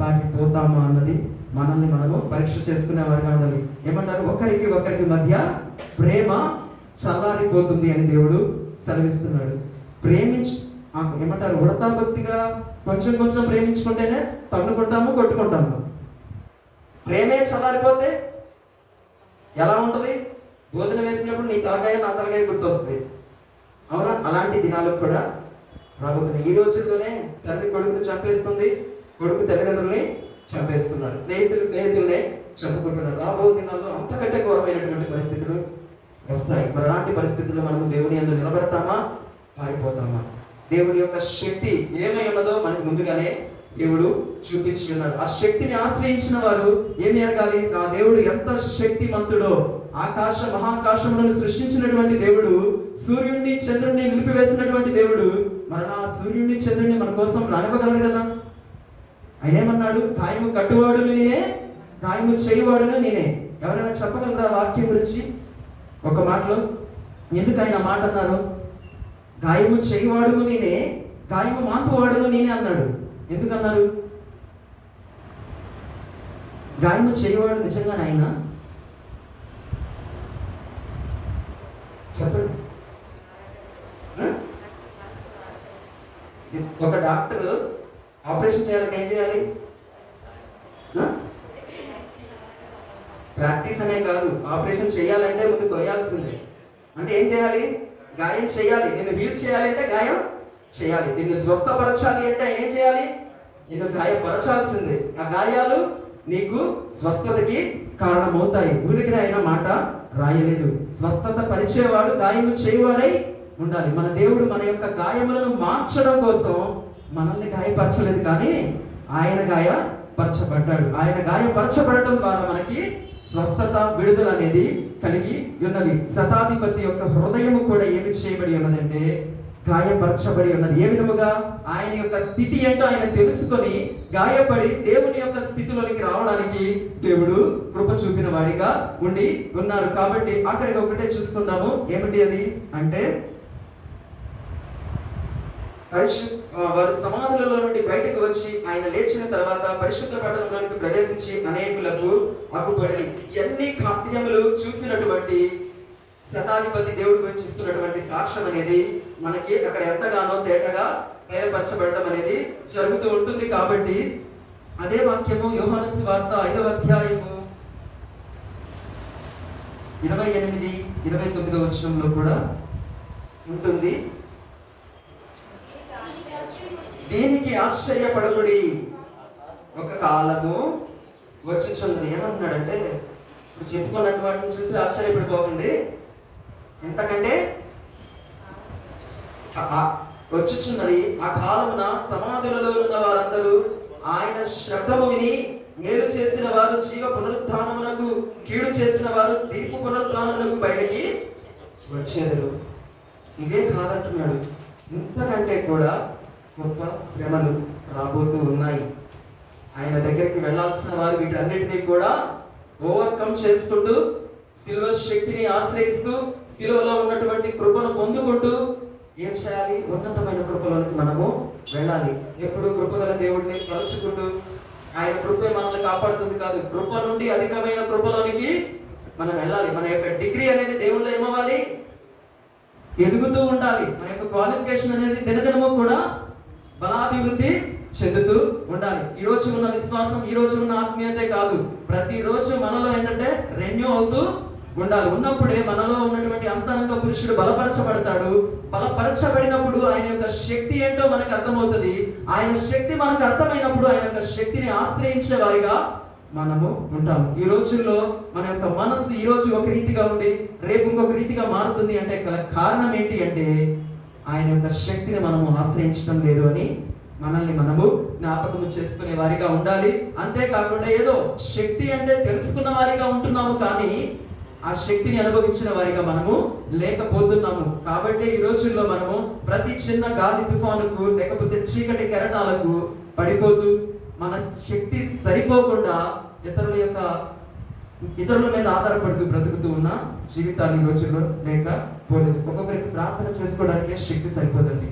పారిపోతామా అన్నది మనల్ని మనము పరీక్ష చేసుకునే వారిగా ఉండాలి. ఏమంటారు? ఒకరికి మధ్య ప్రేమ చల్లారిపోతుంది అని దేవుడు సెలవిస్తున్నాడు. ఏమంటారు? ఉడతా భక్తిగా కొంచెం కొంచెం ప్రేమించుకుంటేనే తన్నుకుంటాము, కొట్టుకుంటాము. ప్రేమే చల్లారిపోతే ఎలా ఉంటుంది? భోజనం వేసినప్పుడు నీ తలకాయ నా తలకాయ గుర్తొస్తుంది, అవునా? అలాంటి దినాలకు కూడా రాబోతున్నాయి. ఈ రోజుల్లోనే తల్లి కొడుకుని చంపేస్తుంది, కొడుకు తల్లిదండ్రుల్ని చంపేస్తున్నాడు, స్నేహితుల్ని చంపుకుంటున్నారు. రాబో దినాల్లో అంతకంటే ఘోరమైనటువంటి పరిస్థితులు వస్తాయి. మరి అలాంటి పరిస్థితుల్లో మనము దేవుని యందు నిలబడతామా, పారిపోతామా? దేవుని యొక్క శక్తి ఏమై ఉన్నదో మనకు ముందుగానే దేవుడు చూపించి ఉన్నాడు. ఆ శక్తిని ఆశ్రయించిన వారు ఏమి ఎరగాలి? ఆ దేవుడు ఎంత శక్తిమంతుడో. ఆకాశ మహాకాశములను సృష్టించినటువంటి దేవుడు, సూర్యుడిని చంద్రుడిని నిలిపివేసినటువంటి దేవుడు, మన సూర్యుడిని చంద్రుడిని మన కోసం రానివ్వగలడు కదా. ఆయన ఏమన్నాడు? గాయము కట్టువాడును నేనే, గాయము చేయువాడును నేనే. ఎవరైనా చెప్పగలరా వాక్యం గురించి ఒక మాటలో? ఎందుకు ఆయన మాట అన్నారు? గాయము చేయువాడును నేనే, గాయము మాన్పువాడును నేనే అన్నాడు. ఎందుకన్నారు? గాయము చేయవాడు నిజంగానే ఆయన? చెప్పండి. ఒక డాక్టర్ ఆపరేషన్ చేయాలంటే ఏం చేయాలి? ప్రాక్టీస్ అనే కాదు, ఆపరేషన్ చేయాలంటే ముందు కొయ్యాల్సిందే. అంటే ఏం చేయాలి? గాయం చేయాలి. నిన్ను హీల్ చేయాలి అంటే గాయం చేయాలి. నిన్ను స్వస్థపరచాలి అంటే ఆయన ఏం చేయాలి? నిన్ను గాయపరచాల్సిందే. ఆ గాయాలు నీకు స్వస్థతకి కారణమవుతాయి. ఊరికి ఆయన మాట రాయలేదు. స్వస్థత పరిచేవాడు, గాయము చేయవాడై ఉండాలి. మన దేవుడు మన యొక్క గాయములను మార్చడం కోసం మనల్ని గాయపరచలేదు, కానీ ఆయన గాయపరచబడ్డాడు. ఆయన గాయపరచబడటం ద్వారా మనకి స్వస్థత, విడుదల అనేది కలిగి ఉన్నది. శతాధిపతి యొక్క హృదయము కూడా ఏమి చేయబడి ఉన్నదంటే గాయపరచబడి ఉన్నది. ఏ విధముగా? ఆయన యొక్క స్థితి ఏంటో ఆయన తెలుసుకొని గాయపడి దేవుని యొక్క స్థితిలోనికి రావడానికి దేవుడు కృప చూపిన వాడిగా ఉండి ఉన్నారు. కాబట్టి ఆఖరిగా ఒకటే చూసుకుందాము. ఏమిటి అది అంటే, వారి సమాధులలో నుండి బయటకు వచ్చి ఆయన లేచిన తర్వాత పరిశుద్ధ పట్టణంలోనికి ప్రవేశించి అనేకులకు అగుపడి. ఎన్ని కార్యములు చూసినటువంటి శతాధిపతి దేవుడి గురించి ఇస్తున్నటువంటి సాక్ష్యం అనేది మనకి అక్కడ ఎంతగానో తేటగా బయలుపరచబడటం అనేది జరుగుతూ ఉంటుంది. కాబట్టి అదే వాక్యము యోహాను సువార్త 5వ అధ్యాయము 28, 29 వచనంలో కూడా ఉంటుంది. దీనికి ఆశ్చర్యపడకుడి, ఒక కాలము వచ్చుచున్నది. ఏమంటున్నాడంటే, ఇప్పుడు చెప్పుకున్నటువంటి వాటిని చూసి ఆశ్చర్యపడిపోకండి, ఎంతకంటే వచ్చుచున్నది. ఆ కాలమున సమాధులలో ఉన్న వారందరూ ఆయన శబ్దము విని మేలు చేసిన వారు జీవ పునరుద్ధానమునకు, కీడు చేసిన వారు తీర్పు పునరుద్ధానమునకు బయటికి వచ్చేదరు. ఇదే కాదంటున్నాడు, ఇంతకంటే కూడా గొప్ప శ్రమలు రాబోతూ ఉన్నాయి. ఆయన దగ్గరికి వెళ్ళాల్సిన వారు వీటన్నిటినీ కూడా ఓవర్కమ్ చేసుకుంటూ, శిలువ శక్తిని ఆశ్రయిస్తూ, శిలువలో ఉన్నటువంటి కృపను పొందుకుంటూ ఏం చేయాలి? ఉన్నతమైన కృపలోనికి మనము వెళ్ళాలి. ఎప్పుడు కృపగల దేవుడిని తలుచుకుంటూ, ఆయన కృపే మనల్ని కాపాడుతుంది కాదు, కృప నుండి అధికమైన కృపలోనికి మనం వెళ్ళాలి. మన యొక్క డిగ్రీ అనేది దేవుళ్ళో ఏమవ్వాలి? ఎదుగుతూ ఉండాలి. మన యొక్క క్వాలిఫికేషన్ అనేది దినదినము కూడా బలాభివృద్ధి చెందుతూ ఉండాలి. ఈ రోజు ఉన్న విశ్వాసం, ఈ రోజు ఉన్న ఆత్మీయతే కాదు, ప్రతిరోజు మనలో ఏంటంటే రెన్యూ అవుతూ ఉండాలి. ఉన్నప్పుడే మనలో ఉన్నటువంటి అంతరంగ పురుషుడు బలపరచబడతాడు. బలపరచబడినప్పుడు ఆయన యొక్క శక్తి ఏంటో మనకు అర్థమవుతుంది. ఆయన శక్తి మనకు అర్థమైనప్పుడు ఆయన యొక్క శక్తిని ఆశ్రయించే వారిగా మనము ఉంటాము. ఈ రోజుల్లో మన యొక్క మనస్సు ఈ రోజు ఒక రీతిగా ఉండి రేపు ఇంకొక రీతిగా మారుతుంది అంటే గల కారణం ఏంటి అంటే ఆయన యొక్క శక్తిని మనము ఆశ్రయించడం లేదు అని మనల్ని మనము జ్ఞాపకము చేసుకునే వారిగా ఉండాలి. అంతేకాకుండా ఏదో శక్తి అంటే తెలుసుకున్న వారిగా ఉంటున్నాము, కానీ ఆ శక్తిని అనుభవించిన వారిగా మనము లేకపోతున్నాము. కాబట్టి ఈ రోజుల్లో మనము ప్రతి చిన్న గాలి తుఫానుకు లేకపోతే చీకటి కెరటాలకు పడిపోతూ మన శక్తి సరిపోకుండా ఇతరుల మీద ఆధారపడుతూ బ్రతుకుతూ ఉన్న జీవితాలు ఈ రోజుల్లో లేకపోలేదు. ఒక్కొక్కరికి ప్రార్థన చేసుకోవడానికే శక్తి సరిపోదండి,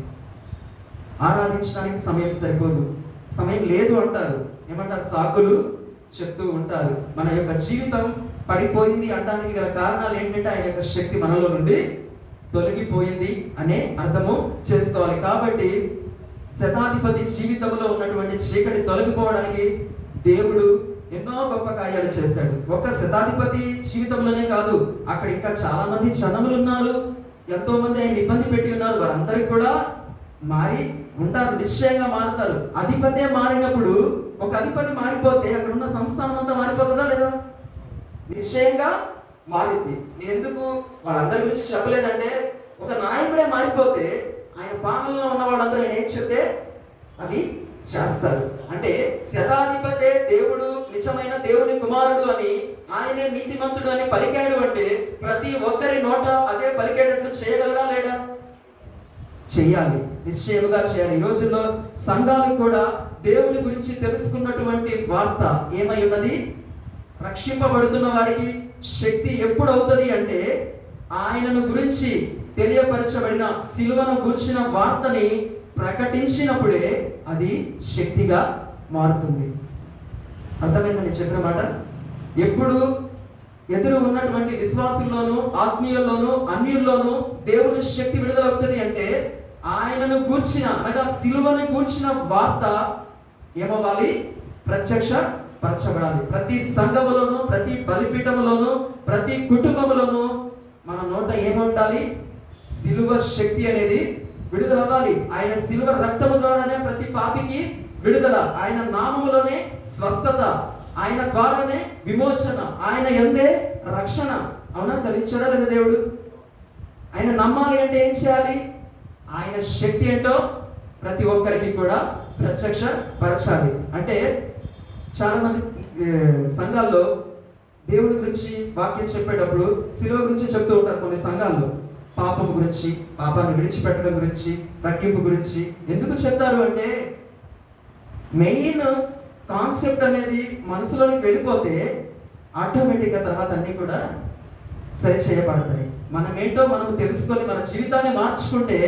ఆరాధించడానికి సమయం సరిపోదు, సమయం లేదు అంటారు. ఏమంటారు? సాకులు చెప్తూ ఉంటారు. మన యొక్క జీవితం పడిపోయింది అనడానికి గల కారణాలు ఏంటంటే ఆయన యొక్క శక్తి మనలో నుండి తొలగిపోయింది అనే అర్థము చేసుకోవాలి. కాబట్టి శతాధిపతి జీవితంలో ఉన్నటువంటి చీకటి తొలగిపోవడానికి దేవుడు ఎన్నో గొప్ప కార్యాలు చేశాడు. ఒక్క శతాధిపతి జీవితంలోనే కాదు, అక్కడ ఇంకా చాలా మంది జనములు ఉన్నారు, ఎంతో మంది ఆయన ఇబ్బంది పెట్టి ఉన్నారు. వారందరికీ కూడా మారి ఉంటారు, నిశ్చయంగా మారుతారు. అధిపతే మారినప్పుడు, ఒక అధిపతి మారిపోతే అక్కడ ఉన్న సంస్థానం అంతా మారిపోతుందా లేదా? నిశ్చయంగా మారింది. నేను ఎందుకు వాళ్ళందరి గురించి చెప్పలేదంటే, ఒక నాయకుడే మారిపోతే ఆయన పాలనలో ఉన్న వాళ్ళందరూ ఆయన ఏం చెప్తే అది చేస్తారు. అంటే శతాధిపతే దేవుడు, నిజమైన దేవుని కుమారుడు అని, ఆయనే నీతిమంతుడు అని పలికాడు అంటే ప్రతి ఒక్కరి నోట అదే పలికేటట్లు చేయగలరా లేడా? చేయాలి, నిశ్చయముగా చేయాలి. ఈ రోజుల్లో సంఘాలు కూడా దేవుని గురించి తెలుసుకున్నటువంటి వార్త ఏమై ఉన్నది? రక్షింపబడుతున్న వారికి శక్తి ఎప్పుడు అవుతుంది అంటే ఆయనను గురించి తెలియపరచబడిన సిలువను గురించిన వార్తని ప్రకటించినప్పుడే అది శక్తిగా మారుతుంది. అర్థమైందని చెప్పిన మాట. ఎప్పుడు ఎదురు ఉన్నటువంటి విశ్వాసుల్లోనూ ఆత్మీయుల్లోనూ అన్యుల్లోనూ దేవుని శక్తి విడుదలవుతుంది అంటే ఆయనను గూర్చిన అనగా సిలువను గూర్చిన వార్త ఏమవ్వాలి? ప్రత్యక్ష పరచబడాలి. ప్రతి సంఘములోను, ప్రతి బలిపీఠములోను, ప్రతి కుటుంబములోను మన నోట ఏముండాలి? సిలువ శక్తి అనేది విడుదలవ్వాలి. ఆయన సిలువ రక్తము ద్వారానే ప్రతి పాపికి విడుదల, ఆయన నామములోనే స్వస్థత, ఆయన ద్వారానే విమోచన, ఆయన యందే రక్షణ. అవునా? సెలవిచ్చాడా లేదా దేవుడు? ఆయన నమ్మాలి అంటే ఏం చేయాలి? ఆయన శక్తి ఏంటో ప్రతి ఒక్కరికి కూడా ప్రత్యక్ష పరచాలి. అంటే చాలా మంది సంఘాల్లో దేవుడి గురించి వాక్యం చెప్పేటప్పుడు సిలువ గురించి చెప్తూ ఉంటారు. కొన్ని సంఘాల్లో పాపం గురించి, పాపాన్ని విడిచిపెట్టడం గురించి, తగ్గింపు గురించి ఎందుకు చెప్తారు అంటే మెయిన్ కాన్సెప్ట్ అనేది మనసులోకి వెళ్ళిపోతే ఆటోమేటిక్గా తర్వాత అన్నీ కూడా సరి చేయబడతాయి. మనం ఏంటో మనం తెలుసుకొని మన జీవితాన్ని మార్చుకుంటే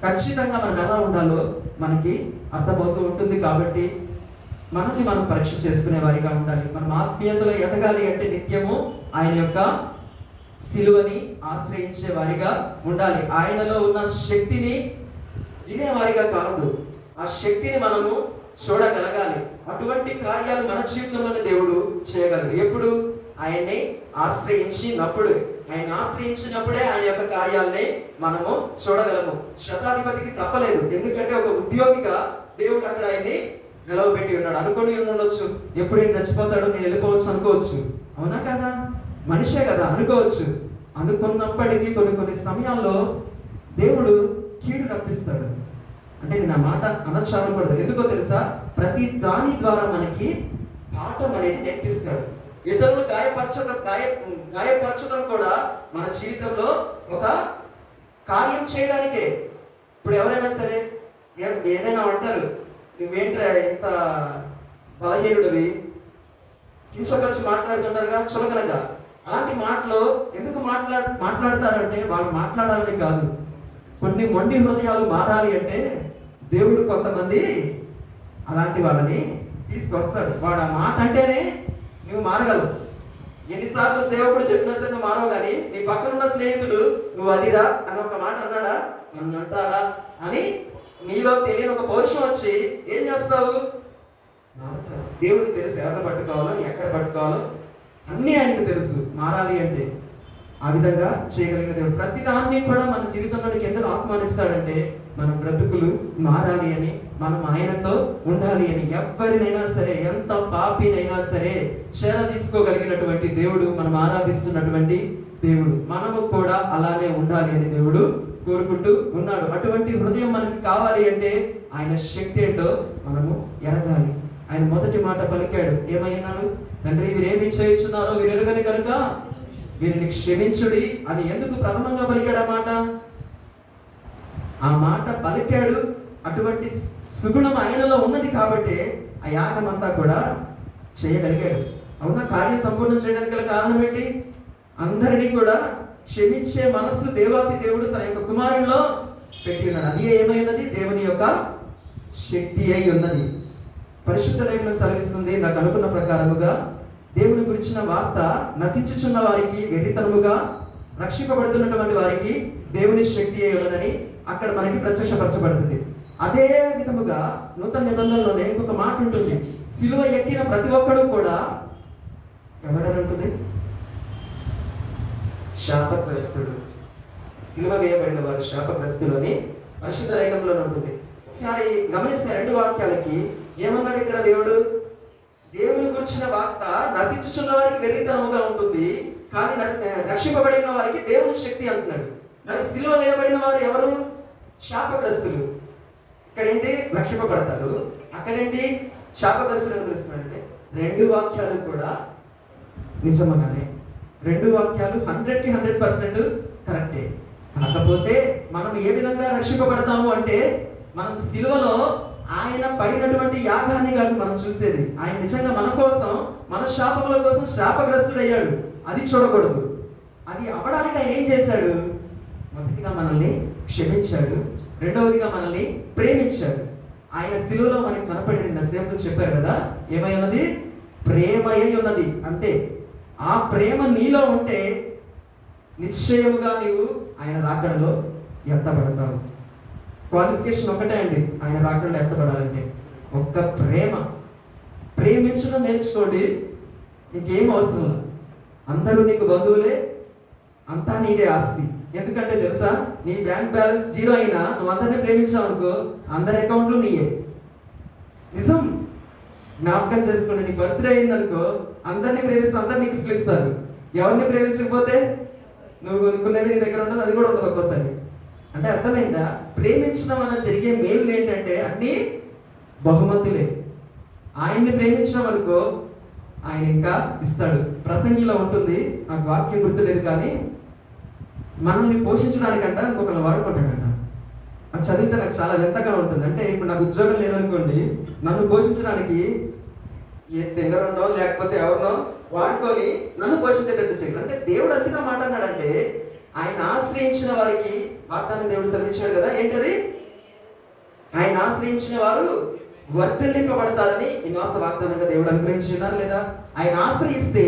ఖచ్చితంగా మనం ఎలా ఉండాలో మనకి అర్థమవుతూ ఉంటుంది. కాబట్టి మనల్ని మనం పరీక్ష చేసుకునే వారిగా ఉండాలి. మనం ఆత్మీయతలో ఎదగాలి అంటే నిత్యము ఆయన యొక్క సిలువని ఆశ్రయించే వారిగా ఉండాలి. ఆయనలో ఉన్న శక్తిని వినేవారిగా కాదు, ఆ శక్తిని మనము చూడగలగాలి. అటువంటి కార్యాలు మన జీవితంలోనే దేవుడు చేయగలడు. ఎప్పుడు? ఆయన్ని ఆశ్రయించినప్పుడు. ఆయన ఆశ్రయించినప్పుడే ఆయన యొక్క కార్యాలని మనము చూడగలము. శతాధిపతికి తప్పలేదు, ఎందుకంటే ఒక ఉద్యోగిగా దేవుడు అక్కడ ఆయన్ని నిలవబెట్టి ఉన్నాడు. అనుకొని ఉండొచ్చు, ఎప్పుడు ఏం చచ్చిపోతాడో నేను వెళ్ళిపోవచ్చు అనుకోవచ్చు. అవునా కదా? మనిషే కదా, అనుకోవచ్చు. అనుకున్నప్పటికీ కొన్ని సమయాల్లో దేవుడు కీడు రప్పిస్తాడు. అంటే నేను ఆ మాట అనొచ్చానకూడదు, ఎందుకో తెలుసా? ప్రతి దాని ద్వారా మనకి పాఠం అనేది నేర్పిస్తాడు. ఇతరులు గాయపరచడం కూడా మన జీవితంలో ఒక కార్యం చేయడానికే. ఇప్పుడు ఎవరైనా సరే ఏదైనా అంటారు, నువ్వేంట్రా ఎంత బలహీనుడివి, కించపరిచి మాట్లాడుతుంటారుగా చులకనగా. అలాంటి మాటలు ఎందుకు మాట్లాడతారంటే వాళ్ళు మాట్లాడాలని కాదు. కొన్ని మొండి హృదయాలు మారాలి అంటే దేవుడు కొంతమంది అలాంటి వాళ్ళని తీసుకొస్తాడు. వాడు ఆ మాట అంటేనే నువ్వు మారగలవు. ఎన్నిసార్లు సేవకుడు చెప్పినా సరే నువ్వు మారవు, కానీ నీ పక్కన ఉన్న స్నేహితుడు నువ్వు అదిరా అని ఒక మాట అన్నాడా, నన్ను అంటాడా అని నీలో తెలియని ఒక పౌరుషం వచ్చి ఏం చేస్తావు? మారుతావు. దేవుడికి తెలుసు ఎవరిని పట్టుకోవాలో, ఎక్కడ పట్టుకోవాలో అన్నీ ఆయనకు తెలుసు. మారాలి అంటే ఆ విధంగా చేయగలిగిన దేవుడు ప్రతి దాన్ని కూడా మన జీవితంలోనికి ఎందుకు ఆహ్వానిస్తాడంటే మన బ్రతుకులు మారాలి అని, మనం ఆయనతో ఉండాలి అని. ఎవరినైనా సరే, ఎంత పాపినైనా సరే చేర తీసుకోగలిగినటువంటి దేవుడు మనం ఆరాధిస్తున్నటువంటి దేవుడు. మనము కూడా అలానే ఉండాలి అని దేవుడు కోరుకుంటూ ఉన్నాడు. అటువంటి హృదయం మనకి కావాలి అంటే ఆయన శక్తి ఏంటో మనము ఎరగాలి. ఆయన మొదటి మాట పలికాడు, ఏమైనాడు? తండ్రి వీరేమి చేయించున్నారో వీరు ఎరుగని కనుక వీరిని క్షమించుడి అని. ఎందుకు ప్రథమంగా పలికాడు ఆ మాట పలికాడు? అటువంటి సుగుణం ఆయనలో ఉన్నది కాబట్టి ఆ యాగం అంతా కూడా చేయగలిగాడు. అవునా? కార్యం సంపూర్ణం చేయడానికి గల కారణం ఏంటి? అందరినీ కూడా క్షమించే మనస్సు దేవాతి దేవుడు తన యొక్క కుమారునిలో పెట్టి ఉన్నాడు. అది ఏమైనది? దేవుని యొక్క శక్తి అయి ఉన్నది. పరిశుద్ధ లేఖనం సెలవిస్తుంది, నాకు అనుకున్న ప్రకారముగా దేవుని గురించిన వార్త నశించుచున్న వారికి వెర్రితనముగా, రక్షింపబడుతున్నటువంటి వారికి దేవుని శక్తి అయి ఉన్నదని అక్కడ మనకి ప్రత్యక్షపరచబడుతుంది. అదే విధముగా నూతన నిబంధనలోనే ఇంకొక మాట ఉంటుంది, సిలువ ఎక్కిన ప్రతి ఒక్కడు కూడా ఎవడని ఉంటుంది? శాపగ్రస్తుడు. సిలువ వేయబడిన వారు శాపగ్రస్తులు అని పరిశుద్ధ లేఖనంలో ఉంటుంది. ఒకసారి గమనిస్తే రెండు వాక్యాలకి ఏమన్నాడు ఇక్కడ దేవుడు? దేవుని గురించిన వార్త నశించుచున్న వారికి వెర్రితనముగా ఉంటుంది, కానీ రక్షింపబడిన వారికి దేవుని శక్తి అంటున్నాడు. మరి సిలువ వేయబడిన వారు ఎవరు? శాపగ్రస్తులు. ఇక్కడేంటి? రక్షింపబడతారు. అక్కడేంటి? శాపగ్రస్తులు అని పిలుస్తున్నాడంటే రెండు వాక్యాలు కూడా నిజమగానే, రెండు వాక్యాలు 100కి 100% కరెక్టే. కాకపోతే మనం ఏ విధంగా రక్షింపబడతాము అంటే మనం సిలువలో ఆయన పడినటువంటి యాగాన్ని కాదు మనం చూసేది. ఆయన నిజంగా మన కోసం, మన శాపముల కోసం శాపగ్రస్తుడయ్యాడు. అది చూడకూడదు. అది అవ్వడానికి ఆయన ఏం చేశాడు? మొదటిగా మనల్ని క్షమించాడు, రెండవదిగా మనల్ని ప్రేమించాడు. ఆయన సిలువలో మనకి కనపడింది. సేవకులు చెప్పారు కదా, ఏమై ఉన్నది? ప్రేమయ్య ఉన్నది. అంతే. ఆ ప్రేమ నీలో ఉంటే నిశ్చయముగా నీవు ఆయన రాకడలో ఎత్తబడతావు. క్వాలిఫికేషన్ ఒకటే అండి ఆయన రాకడలో ఎత్తబడాలంటే, ఒక్క ప్రేమ. ప్రేమించడం నేర్చుకోండి, నీకేం అవసరం లేదు. అందరూ నీకు బంధువులే, అంతా నీదే ఆస్తి. ఎందుకంటే తెలుసా, నీ బ్యాంక్ బ్యాలెన్స్ 0 అయినా నువ్వు అందరినీ ప్రేమించావు అనుకో, అందరి అకౌంట్లు నీయే. నిజం. జ్ఞాపకం చేసుకోండి, నీ బర్త్డే అయిందనుకో, అందరినీ ప్రేమిస్తే అందరు నీకు గిఫ్ట్లు ఇస్తారు. ఎవరిని ప్రేమించకపోతే నువ్వు కొనుక్కునేది నీ దగ్గర ఉండదు, అది కూడా ఉండదు ఒక్కోసారి. అంటే అర్థమైందా? ప్రేమించడం వల్ల జరిగే మేలు ఏంటంటే అన్ని బహుమతులే. ఆయన్ని ప్రేమించడం అనుకో ఆయన ఇంకా ఇస్తాడు. ప్రసంగిలో ఉంటుంది, నాకు వాక్యం గుర్తులేదు, కానీ మనల్ని పోషించడానికంట ఇంకొకరు వాడుకుంటాడంట. అది చదివితే నాకు చాలా వింతగా ఉంటుంది. అంటే ఇప్పుడు నాకు ఉద్యోగం లేదనుకోండి, నన్ను పోషించడానికి ఏ తెంగరుండో లేకపోతే ఎవరినో వాడుకొని నన్ను పోషించేటట్టు చేయాలి. అంటే దేవుడు అందుగా మాట అన్నాడంటే ఆయన ఆశ్రయించిన వారికి వాగ్దానం దేవుడు సెలవిచ్చాడు కదా, ఏంటది? ఆయన ఆశ్రయించిన వారు వర్ధిల్లింపబడతారని ఈ మాస వాగ్దానంగా దేవుడు అనుగ్రహించున్నారు లేదా? ఆయన ఆశ్రయిస్తే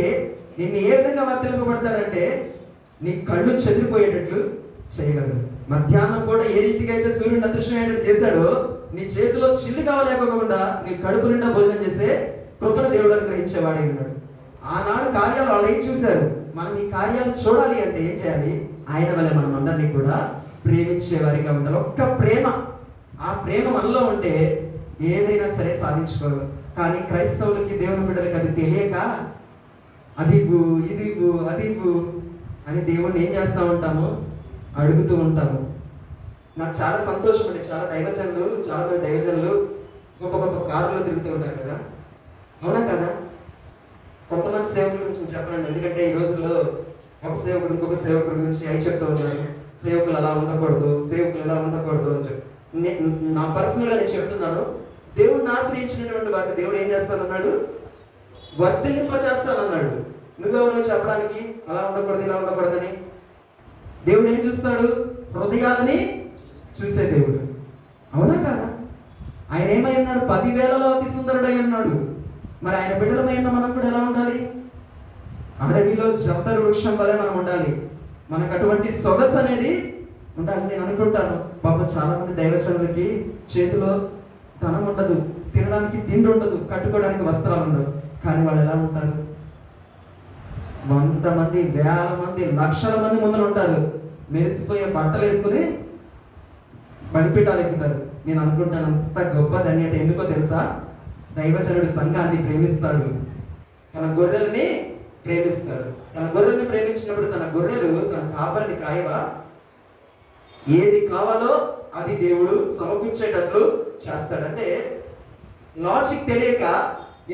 నిన్ను ఏ విధంగా వర్ధిల్లింపబడతాడంటే నీ కళ్ళు చెదిరిపోయేటట్లు చేయగలరు. మధ్యాహ్నం పూట ఏ రీతిగా అయితే సూర్యుడు అదృశ్యమయ్యేటట్టు చేశాడో, నీ చేతిలో చిల్లు కావలేకోకుండా నీ కడుపు నిండా భోజనం చేసే కృపను దేవుడు అనుగ్రహించేవాడే ఉన్నాడు. ఆనాడు కార్యాలు వాళ్ళు ఏం చూశారు, మనం ఈ కార్యాలు చూడాలి అంటే ఏం చేయాలి? ఆయన వల్ల మనం అందరినీ కూడా ప్రేమించే వారిగా ఉండాలి. ఒక్క ప్రేమ, ఆ ప్రేమ మనలో ఉంటే ఏదైనా సరే సాధించుకోగలం. కానీ క్రైస్తవులకి, దేవుని బిడ్డలకి అది తెలియక అది ఇది అది అని దేవుణ్ణి ఏం చేస్తూ ఉంటాము? అడుగుతూ ఉంటాము. నాకు చాలా సంతోషం అండి. చాలా మంది దైవజనులు గొప్ప గొప్ప కారులో తిరుగుతూ ఉంటారు కదా, అవునా కదా? కొంతమంది సేవకుల గురించి చెప్పనండి, ఎందుకంటే ఈ రోజుల్లో ఒక సేవకుడు ఇంకొక సేవకుడి గురించి అయి చెప్తూ ఉన్నారు, సేవకులు అలా ఉండకూడదు, సేవకులు ఎలా ఉండకూడదు అని చెప్పి. నా పర్సనల్గా నేను చెప్తున్నాను, దేవుడిని ఆశ్రయించినటువంటి వారిని దేవుడు ఏం చేస్తానన్నాడు? వర్ధిల్లింప చేస్తానన్నాడు. నువ్వెవరో చెప్పడానికి అలా ఉండకూడదు ఇలా ఉండకూడదని. దేవుడు ఏం చూస్తాడు? హృదయాలని చూసే దేవుడు, అవునా కాదా? ఆయన ఏమై ఉన్నాడు? 10,000లో అతి సుందరుడై ఉన్నాడు. మరి ఆయన బిడ్డలమై ఉన్న మనం కూడా ఎలా ఉండాలి? అడవిలో జవదరు వృక్షం వలె మనం ఉండాలి. మనకు అటువంటి సొగసు అనేది ఉండాలి. నేను అనుకుంటాను, పాపం చాలా మంది దైవజనులకి చేతిలో ధనం ఉండదు, తినడానికి తిండి ఉండదు, కట్టుకోవడానికి వస్త్రాలు ఉండవు. కానీ వాళ్ళు ఎలా ఉంటారు? 100 మంది, 1000 మంది, లక్షల మంది ముందర ఉంటారు. మెరిసిపోయే బట్టలు వేసుకుని బలిపీఠాలు ఎక్కుతారు. నేను అనుకుంటాను, అంత గొప్ప ధన్యత ఎందుకో తెలుసా? దైవజనుడు సంఘాన్ని ప్రేమిస్తాడు, తన గొర్రెల్ని ప్రేమిస్తాడు. తన గొర్రెల్ని ప్రేమించినప్పుడు తన గొర్రెలు తన కాపరిని కాయవా? ఏది కావాలో అది దేవుడు సమకూర్చేటట్లు చేస్తాడు. అంటే లాజిక్ తెలియక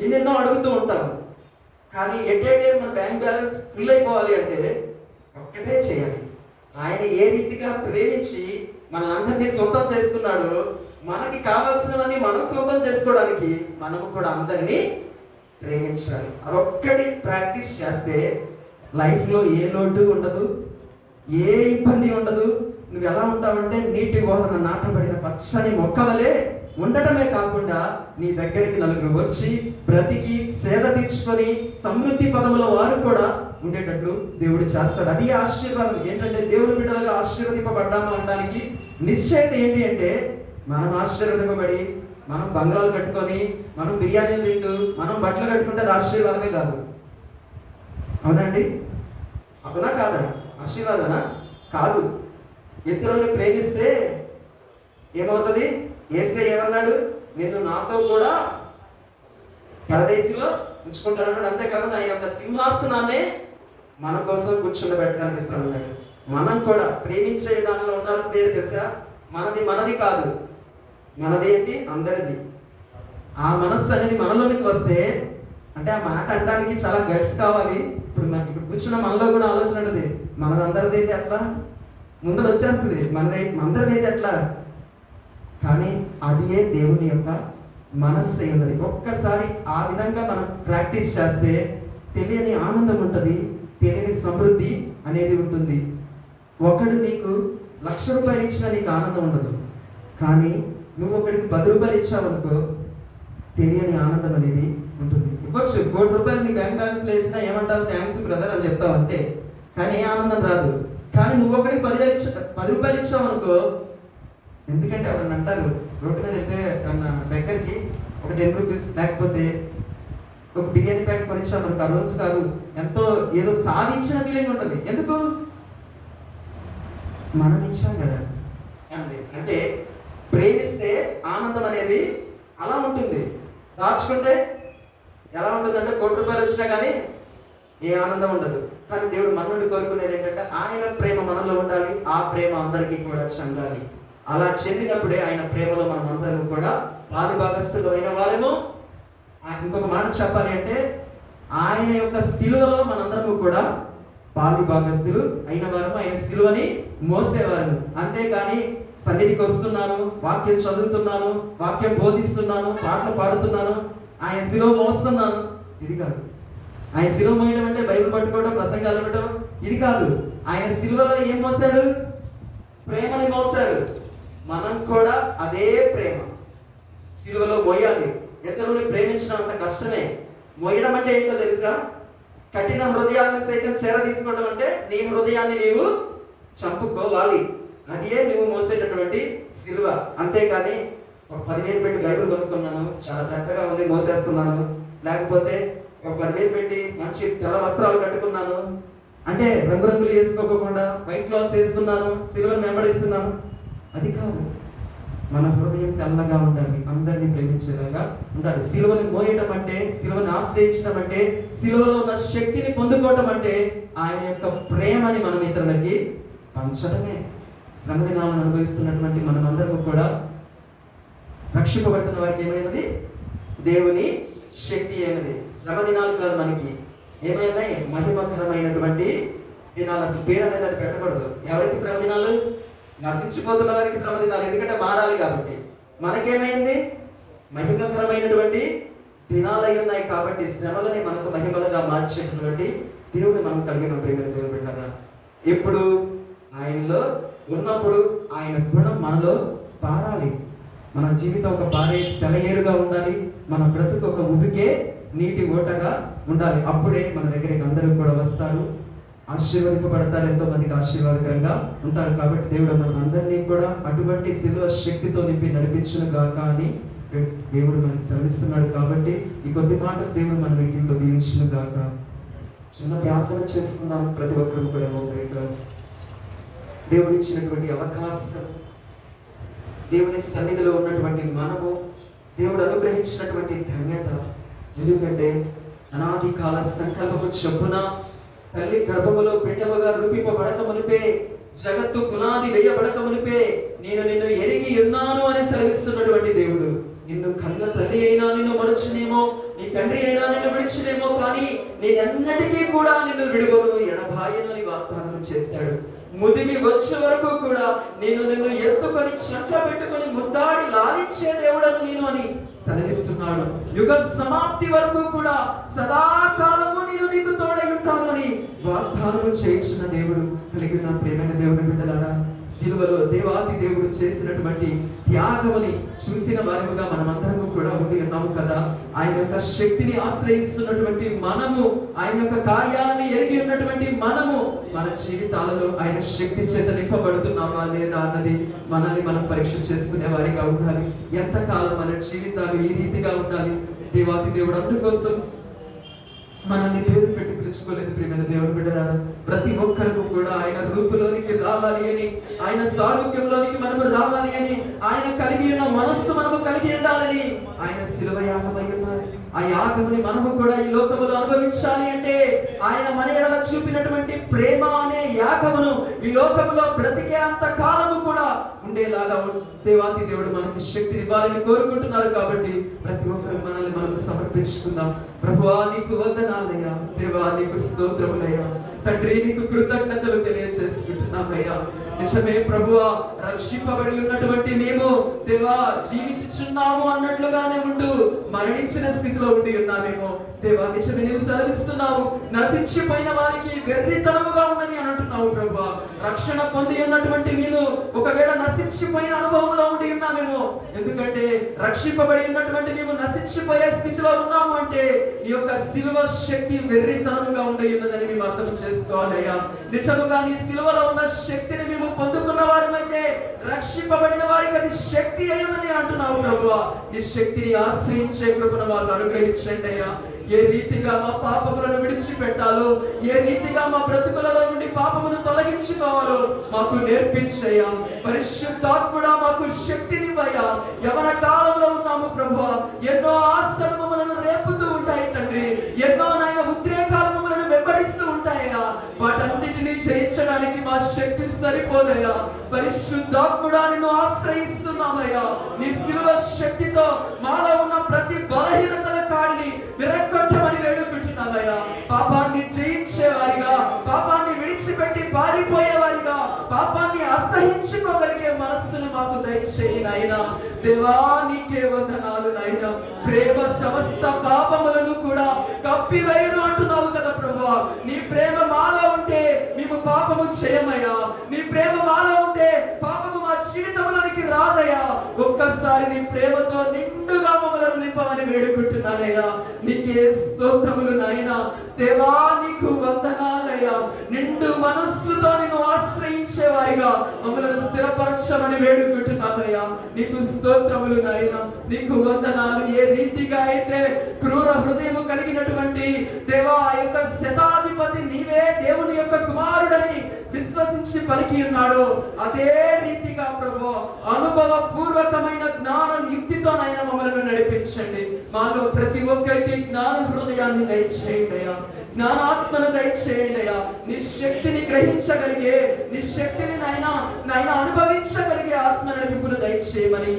ఎన్నెన్నో అడుగుతూ ఉంటాము. కానీ ఎటేటే మన బ్యాంక్ బ్యాలెన్స్ ఫుల్ అయిపోవాలి అంటే ఒక్కటే చేయాలి. ఆయన ఏ రీతిగా ప్రేమించి మనల్ని సొంతం చేసుకున్నాడు, మనకి కావాల్సినవన్నీ మనం సొంతం చేసుకోవడానికి మనము కూడా అందరినీ ప్రేమించాలి. అదొక్కటి ప్రాక్టీస్ చేస్తే లైఫ్లో ఏ లోటు ఉండదు, ఏ ఇబ్బంది ఉండదు. నువ్వు ఎలా ఉంటావంటే నీటి ఓరన నాటబడిన పచ్చని మొక్కవలే ఉండటమే కాకుండా నీ దగ్గరికి నలుగురు వచ్చి బ్రతికి సేద తీర్చుకొని సమృద్ధి పదముల వారు కూడా ఉండేటట్లు దేవుడు చేస్తాడు. అది ఆశీర్వాదం. ఏంటంటే దేవుని బిడ్డలుగా ఆశీర్వదింపబడ్డాము అనడానికి నిశ్చయత ఏంటి అంటే, మనం ఆశీర్వదింపబడి మనం బంగ్లాలు కట్టుకొని మనం బిర్యానీలు తింటూ మనం బట్టలు కట్టుకుంటే అది ఆశీర్వాదమే కాదు. అవునండి? అవునా కాదా? ఆశీర్వాదనా కాదు. ఇతరులను ప్రేమిస్తే ఏమవుతుంది? యేసే ఏమన్నాడు? నిన్ను నాతో కూడా పరదేశిలో ఉంచుకుంటానన్నాడు. అంతేకాకుండా ఆయన యొక్క సింహాసనాన్ని మన కోసం కూర్చుండబెట్టడానికి ఇస్తానన్నాడు. మనం కూడా ప్రేమించే దానిలో ఉండాల్సింది ఏంటి తెలుసా? మనది కాదు, మనది ఏంటి? అందరిది. ఆ మనస్సు అనేది మనలోనికి వస్తే, అంటే ఆ మాట అనడానికి చాలా గట్స్ కావాలి. ఇప్పుడు నాకు ఇక్కడ కూర్చున్న మనలో కూడా ఆలోచన ఉంటుంది, మనది అందరిది అయితే ఎట్లా? ముందర వచ్చేస్తుంది, అందరిది అయితే ఎట్లా? కానీ అదియే దేవుని యొక్క మనస్సు ఉన్నది. ఒక్కసారి ఆ విధంగా మనం ప్రాక్టీస్ చేస్తే తెలియని ఆనందం ఉంటుంది, తెలియని సమృద్ధి అనేది ఉంటుంది. ఒకడు నీకు 1,00,000 రూపాయలు ఇచ్చినా నీకు ఆనందం ఉండదు. కానీ నువ్వు ఒకడికి 10 రూపాయలు ఇచ్చావనుకో తెలియని ఆనందం అనేది ఉంటుంది. ఇవ్వచ్చు, 1 కోటి రూపాయలు నీ బ్యాంక్ బ్యాలెన్స్లో వేసినా ఏమంటావు? థ్యాంక్స్ బ్రదర్ అని చెప్తావు అంతే. కానీ ఏ ఆనందం రాదు. కానీ నువ్వు ఒకటికి 10 రూపాయలు ఇచ్చావనుకో, ఎందుకంటే ఎవరన్నా అంటారు, రోడ్డు మీద వెళ్తే దగ్గరికి ఒక 10 రూపీస్ లేకపోతే ఒక బిర్యానీ ప్యాకెట్ కొనిచ్చామనుకో, ఆ రోజు కాదు, ఎంతో ఏదో సాధించిన ఫీలింగ్ ఉంటుంది. ఎందుకు? మనం ఇచ్చాం కదా. అంటే ప్రేమిస్తే ఆనందం అనేది అలా ఉంటుంది. దాచుకుంటే ఎలా ఉంటుందంటే 1 కోటి రూపాయలు వచ్చినా కానీ ఏ ఆనందం ఉండదు. కానీ దేవుడు మన నుండి కోరుకునేది ఏంటంటే ఆయన ప్రేమ మనలో ఉండాలి, ఆ ప్రేమ అందరికీ కూడా చెందాలి. అలా చెందినప్పుడే ఆయన ప్రేమలో మనం అందరం కూడా పాలుభాగస్తులు అయిన వారేమో. ఇంకొక మాట చెప్పాలి అంటే, ఆయన యొక్క సిలువలో మనందరము కూడా పాలుభాగస్తులు అయిన వారము, ఆయన సిలువని మోసేవారు. అంతేకాని సన్నిధికి వస్తున్నాను, వాక్యం చదువుతున్నాను, వాక్యం బోధిస్తున్నాను, పాటలు పాడుతున్నాను, ఆయన సిలువ మోస్తున్నాను, ఇది కాదు. ఆయన సిలువ మోయడం అంటే బైబిల్ పట్టుకోవడం, ప్రసంగాలు వినడం, ఇది కాదు. ఆయన సిలువలో ఏం మోసాడు? ప్రేమని మోసాడు. మనం కూడా అదే ప్రేమ సిలువలో మోయాలి. ఇతరులని ప్రేమించడం అంత కష్టమే. మోయడం అంటే ఏంటో తెలుసా? కఠిన హృదయాలను సైతం చేర తీసుకోవడం అంటే నీ హృదయాన్ని నీవు చంపుకోవాలి. అదే నువ్వు మోసేటటువంటి సిలువ. అంతేకాని ఒక 10,000 పెట్టి బైబిల్ కొనుక్కున్నాను, చాలా పెద్దగా ఉంది, మోసేస్తున్నాను, లేకపోతే ఒక 10,000 పెట్టి మంచి తెల్ల వస్త్రాలు కట్టుకున్నాను అంటే రంగురంగులు వేసుకోకుండా వైట్ క్లాత్స్ వేసుకున్నాను, సిలువను వెంబడిస్తున్నాను, అది కాదు. మన హృదయం తెల్లగా ఉండాలి, అందరినీ ప్రేమించేలాగా ఉండాలి. సిలువని మోయటం అంటే, సిలువని ఆశ్రయించడం అంటే, సిలువలో ఉన్న శక్తిని పొందుకోవటం అంటే ఆయన యొక్క ప్రేమని మనం ఇతరులకి పంచడమే. శ్రమ దినాలను అనుభవిస్తున్నటువంటి మనం అందరం కూడా రక్షింపబడుతున్న వారికి ఏమైనది? దేవుని శక్తి అయినది. శ్రమ దినాలు కాదు, మనకి ఏమైనాయి? మహిమకరమైనటువంటి దినాలు. అసలు పేరు అనేది అది పెట్టకూడదు. ఎవరికి శ్రమ దినాలు? నశించిపోతున్న వారికి శ్రమ దినాలు, ఎందుకంటే మారాలి కాబట్టి. మనకేమైంది? మహిమకరమైనటువంటి దినాలై ఉన్నాయి కాబట్టి శ్రమలని మనకు మహిమలుగా మార్చేటటువంటి దేవుని మనం కలిగిన ప్రేమ దేవుని బిడ్డగా ఎప్పుడు ఆయనలో ఉన్నప్పుడు ఆయన గుణం మనలో పారాలి. మన జీవితం ఒక పారే సెలయేరుగా ఉండాలి. మన బ్రతుకు ఒక ఉదుకే నీటి ఓటగా ఉండాలి. అప్పుడే మన దగ్గరికి అందరూ కూడా వస్తారు, ఆశీర్వదింపబడతారు, ఎంతో మందికి ఆశీర్వాదకరంగా ఉంటారు. కాబట్టి దేవుడు మన అందరినీ కూడా అటువంటి శిలువ శక్తితో నింపి నడిపించును గాక అని దేవుడు మనకి శ్రమిస్తున్నాడు. కాబట్టి ఈ కొద్ది మాటలు దేవుడు మన వీటిలో దీవించును గాక. చిన్న ప్రార్థన చేసుకుందాం ప్రతి ఒక్కరు కూడా మోకరిగా. దేవుడు ఇచ్చినటువంటి అవకాశం, దేవుని సన్నిధిలో ఉన్నటువంటి మనము, దేవుడు అనుగ్రహించినటువంటి ధన్యత. ఎందుకంటే అనాది కాల సంకల్పము చొప్పున తల్లి గర్భములో పిండముగా రూపింపబడక మునిపే, జగత్తు పునాది వేయబడక మునిపే నేను నిన్ను ఎరిగి ఉన్నాను అని సెలవిస్తున్నటువంటి దేవుడు. నిన్ను కన్న తల్లి అయినా నిన్ను మరచునేమో, నీ తండ్రి అయినా నిన్ను విడిచినేమో, కానీ నేనెన్నటికీ కూడా నిన్ను విడువను, ఎడబాయను అని వాగ్దానం చేశాడు. ముదిమి వచ్చే వరకు కూడా నేను నిన్ను ఎత్తుకొని చంట పెట్టుకొని ముద్దాడి లాలించే దేవుడను నేను అని సెలవిస్తున్నాడు. యుగ సమాప్తి వరకు కూడా సదాకాలము నేను నీకు తోడై ఉంటాను అని వాగ్దానము చేయించిన దేవుడు. కలిగిన ప్రేమైన దేవుని బిడ్డలారా, సిలువలో దేవాది దేవుడు చేసినటువంటి త్యాగముని చూసిన వారిగా మనమందరము కూడా ఉండి ఉన్నాము కదా. ఆయన యొక్క శక్తిని ఆశ్రయిస్తున్నటువంటి మనము, ఆయన యొక్క కార్యాలను ఎరిగి ఉన్నటువంటి మనము మన జీవితాలలో ఆయన శక్తి చేత నింపబడుతున్నామా లేదా అన్నది మనల్ని మనం పరీక్ష చేసుకునే వారిగా ఉండాలి. ఎంతకాలం మన జీవితాలు ఈ రీతిగా ఉండాలి? దేవాది దేవుడు అందుకోసం మనల్ని పేరు పెట్టి పిలుచుకోలేదు. ప్రియమైన దేవుని బిడ్డలారా, ప్రతి ఒక్కరికి కూడా ఆయన రూపులోనికి రావాలి అని, ఆయన సారూప్యంలోనికి మనము రావాలి అని, ఆయన కలిగి ఉన్న మనస్సు మనము కలిగి ఉండాలని ఆయన శిలువ యాగమై ఉన్నారు. ఆ యాగముని మనము కూడా ఈ లోకములో అనుభవించాలి అంటే ఆయన మన ఎడల చూపినటువంటి ప్రేమ అనే యాగమును ఈ లోకములో బ్రతికే అంత కాలము కూడా ఉండేలాగా దేవాతి దేవుడు మనకి శక్తిని ఇవ్వాలని కోరుకుంటున్నారు. కాబట్టి ప్రతి ఒక్కరు మనల్ని మనం సమర్పించుకుందాం. ప్రభువా నీకు వందనాలయ్యా, దేవా నీకు స్తోత్రములయ్యా, తండ్రి నీకు కృతజ్ఞతలు తెలియజేసుకుంటున్నామయ్యా. నిజమే ప్రభువా, రక్షింపబడి ఉన్నటువంటి మేము దేవా జీవించుచున్నాము అన్నట్లుగానే ఉంటూ మరణించిన స్థితిలో ఉండి ఉన్నామేమో దేవా. నిజమే నీవు సెలవిస్తున్నావు, నశించిపోయిన వారికి వెర్రితనముగా ఉన్నది అని అంటున్నావు ప్రభువా. రక్షణ పొంది ఉన్నటువంటి మేము ఒకవేళ నశించిపోయిన అనుభవంలో ఉండి ఉన్నామేమో, ఎందుకంటే రక్షింపబడి ఉన్నటువంటి మేము నశించిపోయే స్థితిలో ఉన్నాము అంటే నీ యొక్క శిలువ శక్తి వెర్రితనముగా ఉండి ఉన్నదని మేము అర్థం చేసుకోవాలయ్యా. నిజముగా నీ శిలువలో ఉన్న శక్తిని మేము పొందుకున్న వారిమైతే రక్షింపబడిన వారికి అది శక్తి అయి ఉన్నది అంటున్నావు ప్రభువా. నీ శక్తిని ఆశ్రయించే కృపను మాకు అనుగ్రహించండి అయ్యా. ఏ రీతిగా మా పాపములను విడిచిపెట్టాలో, ఏ రీతిగా మా బ్రతుకులలో నుండి పాపమును తొలగించుకోవాలో మాకు నేర్పించయ్యా. పరిశుద్ధాత్ముడా మాకు శక్తినివ్వయ్యా. యవన కాలంలో ఉన్నాము ప్రభువా, ఎన్నో ఆశలు మమ్మలను రేపుతూ ఉంటాయి తండ్రి, ఎన్నో నాయన ఉద్రేకాలు మమ్మలను వెంబడిస్తూ ఉంటాయా. వాటన్నిటినీ జయించడానికి మా శక్తి సరిపోదయ్యా. పరిశుద్ధాత్ముడా నిన్ను ఆశ్రయిస్తున్నామయ్యా. నీ శిలువ శక్తితో మాలో ఉన్న ప్రతి బలహీనతల కాడిని విరగొట్టమని వేడుకుంటున్నామయ్యా. పాపాన్ని జయించేవారిగా, పాపాన్ని విడిచిపెట్టి పారిపోయేవారిగా, పాపాన్ని అసహించుకోగలిగే మనస్సును మాకు దయచేయి నాయనా. దేవా నీకే వందనాలు నాయనా. ప్రేమ సమస్త పాపములను కూడా కప్పివేయను అంటున్నావు కదా ప్రభువా. నీ ప్రేమ మాలో ఉంటే మేము పాపము చేయమయ్యా. నీ ప్రేమ మాలో ఉంటే పాపము మా జీవితంలోనికి రాదయ్యా. ఒక్కసారి నీ ప్రేమతో నిండుగా మమ్మల్ని నింపమని వేడుకుంటున్నానయ్యా. నీకే స్తోత్రములు నాయనా. దేవా నీకు వందనాలయ్యా. నిండు మనస్సుతో నిన్ను ఆశ్రయించే వారిగా మమ్మల్ని స్థిరపరచమని వేడుకుంటున్నానయ్యా. నీకు స్తోత్రములు నాయనా. నీకు వందనాలు. ఏ రీతిగా అయితే క్రూర హృదయము కలిగినటువంటి దేవా ఆ యొక్క శతాధిపతి నీవే దేవుని యొక్క కుమారుడని విశ్వసించి పలికి ఉన్నాడో, అదే రీతిగా ప్రభు అనుభవ పూర్వకమైన జ్ఞాన యుక్తితోనైనా మమ్మల్ని నడిపించండి. మాలో ప్రతి ఒక్కరికి జ్ఞాన హృదయాన్ని దయచేయండి అయ్యా. జ్ఞానాత్మను దయచేయండి అయ్యా. నీ శక్తిని గ్రహించగలిగే, నీ శక్తిని నాయన అనుభవించగలిగే ఆత్మ నడిపింపును దయచేయమని,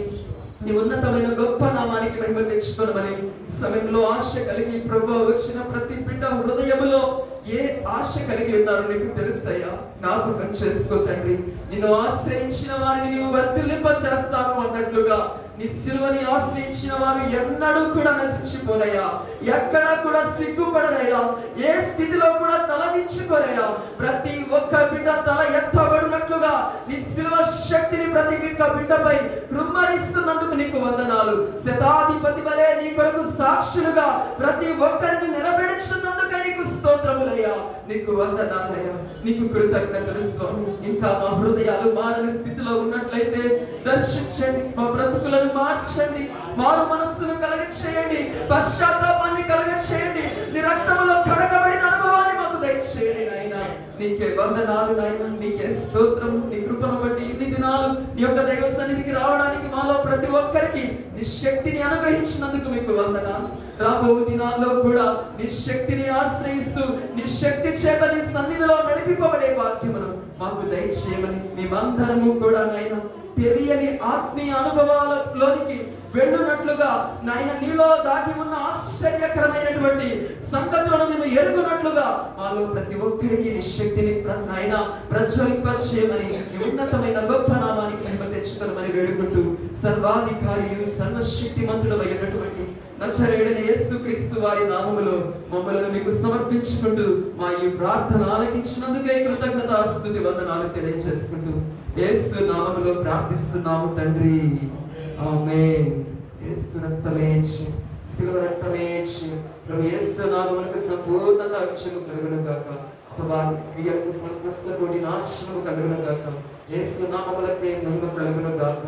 నీ ఉన్నతమైన గొప్ప నామానికి మహిమ తెచ్చుకోనమని సమయంలో ఆశ కలిగి ప్రభు వచ్చిన ప్రతి బిడ్డ హృదయములో ఏ ఆశ కలిగి ఉన్నారో నీకు తెలుసయ్యా. జ్ఞాపకం చేసుకో తండ్రి. నిన్ను ఆశ్రయించిన వారిని నీవు వర్ధిల్లింప చేస్తాను అన్నట్లుగా నీ సిలువని ఆశ్రయించిన వారు ఎన్నడూ కూడా నశించిపోరయ్యా. ఎక్కడా కూడా సిగ్గుపడరయ్యా. ఏ స్థితిలో కూడా తలదించుకోరయ్యా. ప్రతి ఒక్క బిడ్డ తల ఎత్తబడినట్లుగా నీ సిలువ శక్తిని ప్రతి బిడ్డపై కృమ్మరిస్తున్నందుకు నీకు వందనాలు. శతాధిపతి వలె నీ కొరకు సాక్షులుగా ప్రతి ఒక్కరిని నిలబెడుచున్నందుకే నీకు స్తోత్రములయ్యా. నీకు వందనాలయ్యా, నీకు కృతజ్ఞతలు స్వామి. ఇంకా మా హృదయాలు మారని స్థితిలో ఉన్నట్లయితే దర్శించండి, మా బ్రతుకులను మార్చండి, మారు మనస్సును కలగ చేయండి, పశ్చాత్తాపాన్ని కలగ చేయండి, నీ రక్తములో కడగబడిన అనుభవాన్ని మాకు దయచేయండి నాయనా. నీకే వందనాలు నాయన, నీకే స్తోత్రము. నీ కృపను బట్టి ఇన్ని దినాలు నీ యొక్క దైవ సన్నిధికి రావడానికి మాలో ప్రతి ఒక్కరికి నీ శక్తిని అనుగ్రహించినందుకు మీకు వందనాలు. రాబో దినాల్లో కూడా నీ శక్తిని ఆశ్రయిస్తూ నీ శక్తి చేత నీ సన్నిధిలో నడిపింపబడే వాక్యమును మాకు దయచేయమని మేమందరము కూడా నాయన తెలియని ఆత్మీయ అనుభవాలలోనికి వెళ్ళునట్లుగా నాయన నీలో దాగి ఉన్న ఆశ్చర్యకరమైనటువంటి సంగతులను మేము ఎరుగునట్లుగా మాలో ప్రతి ఒక్కరికి నీ శక్తిని నాయన ప్రజ్వలింపచేయమని నీ ఉన్నతమైన గొప్ప నామానికి మహిమ తెచ్చుకోమని వేడుకుంటూ సర్వాధికారియు సర్వశక్తిమంతుడు అయినటువంటి నజరేయుడైన యేసుక్రీస్తు వారి నామములో మమ్మలను మీకు సమర్పించుకుంటూ మా ఈ ప్రార్థన ఆలకించినందుకే కృతజ్ఞతాస్తుతి వందనాలు తెలియజేసుకుంటూ యేసు నామములో ప్రార్థిస్తున్నాము తండ్రి, ఆమేన్. యేసు రక్తమే శిలువ రక్తమే ప్రభు యేసు నామమునకు సంపూర్ణత అక్షము కలుగును గాక. అపవాది క్రియలకు సంకష్ట కోటి నాశనము కలుగును గాక. యేసు నామములకే మహిమ కలుగును గాక.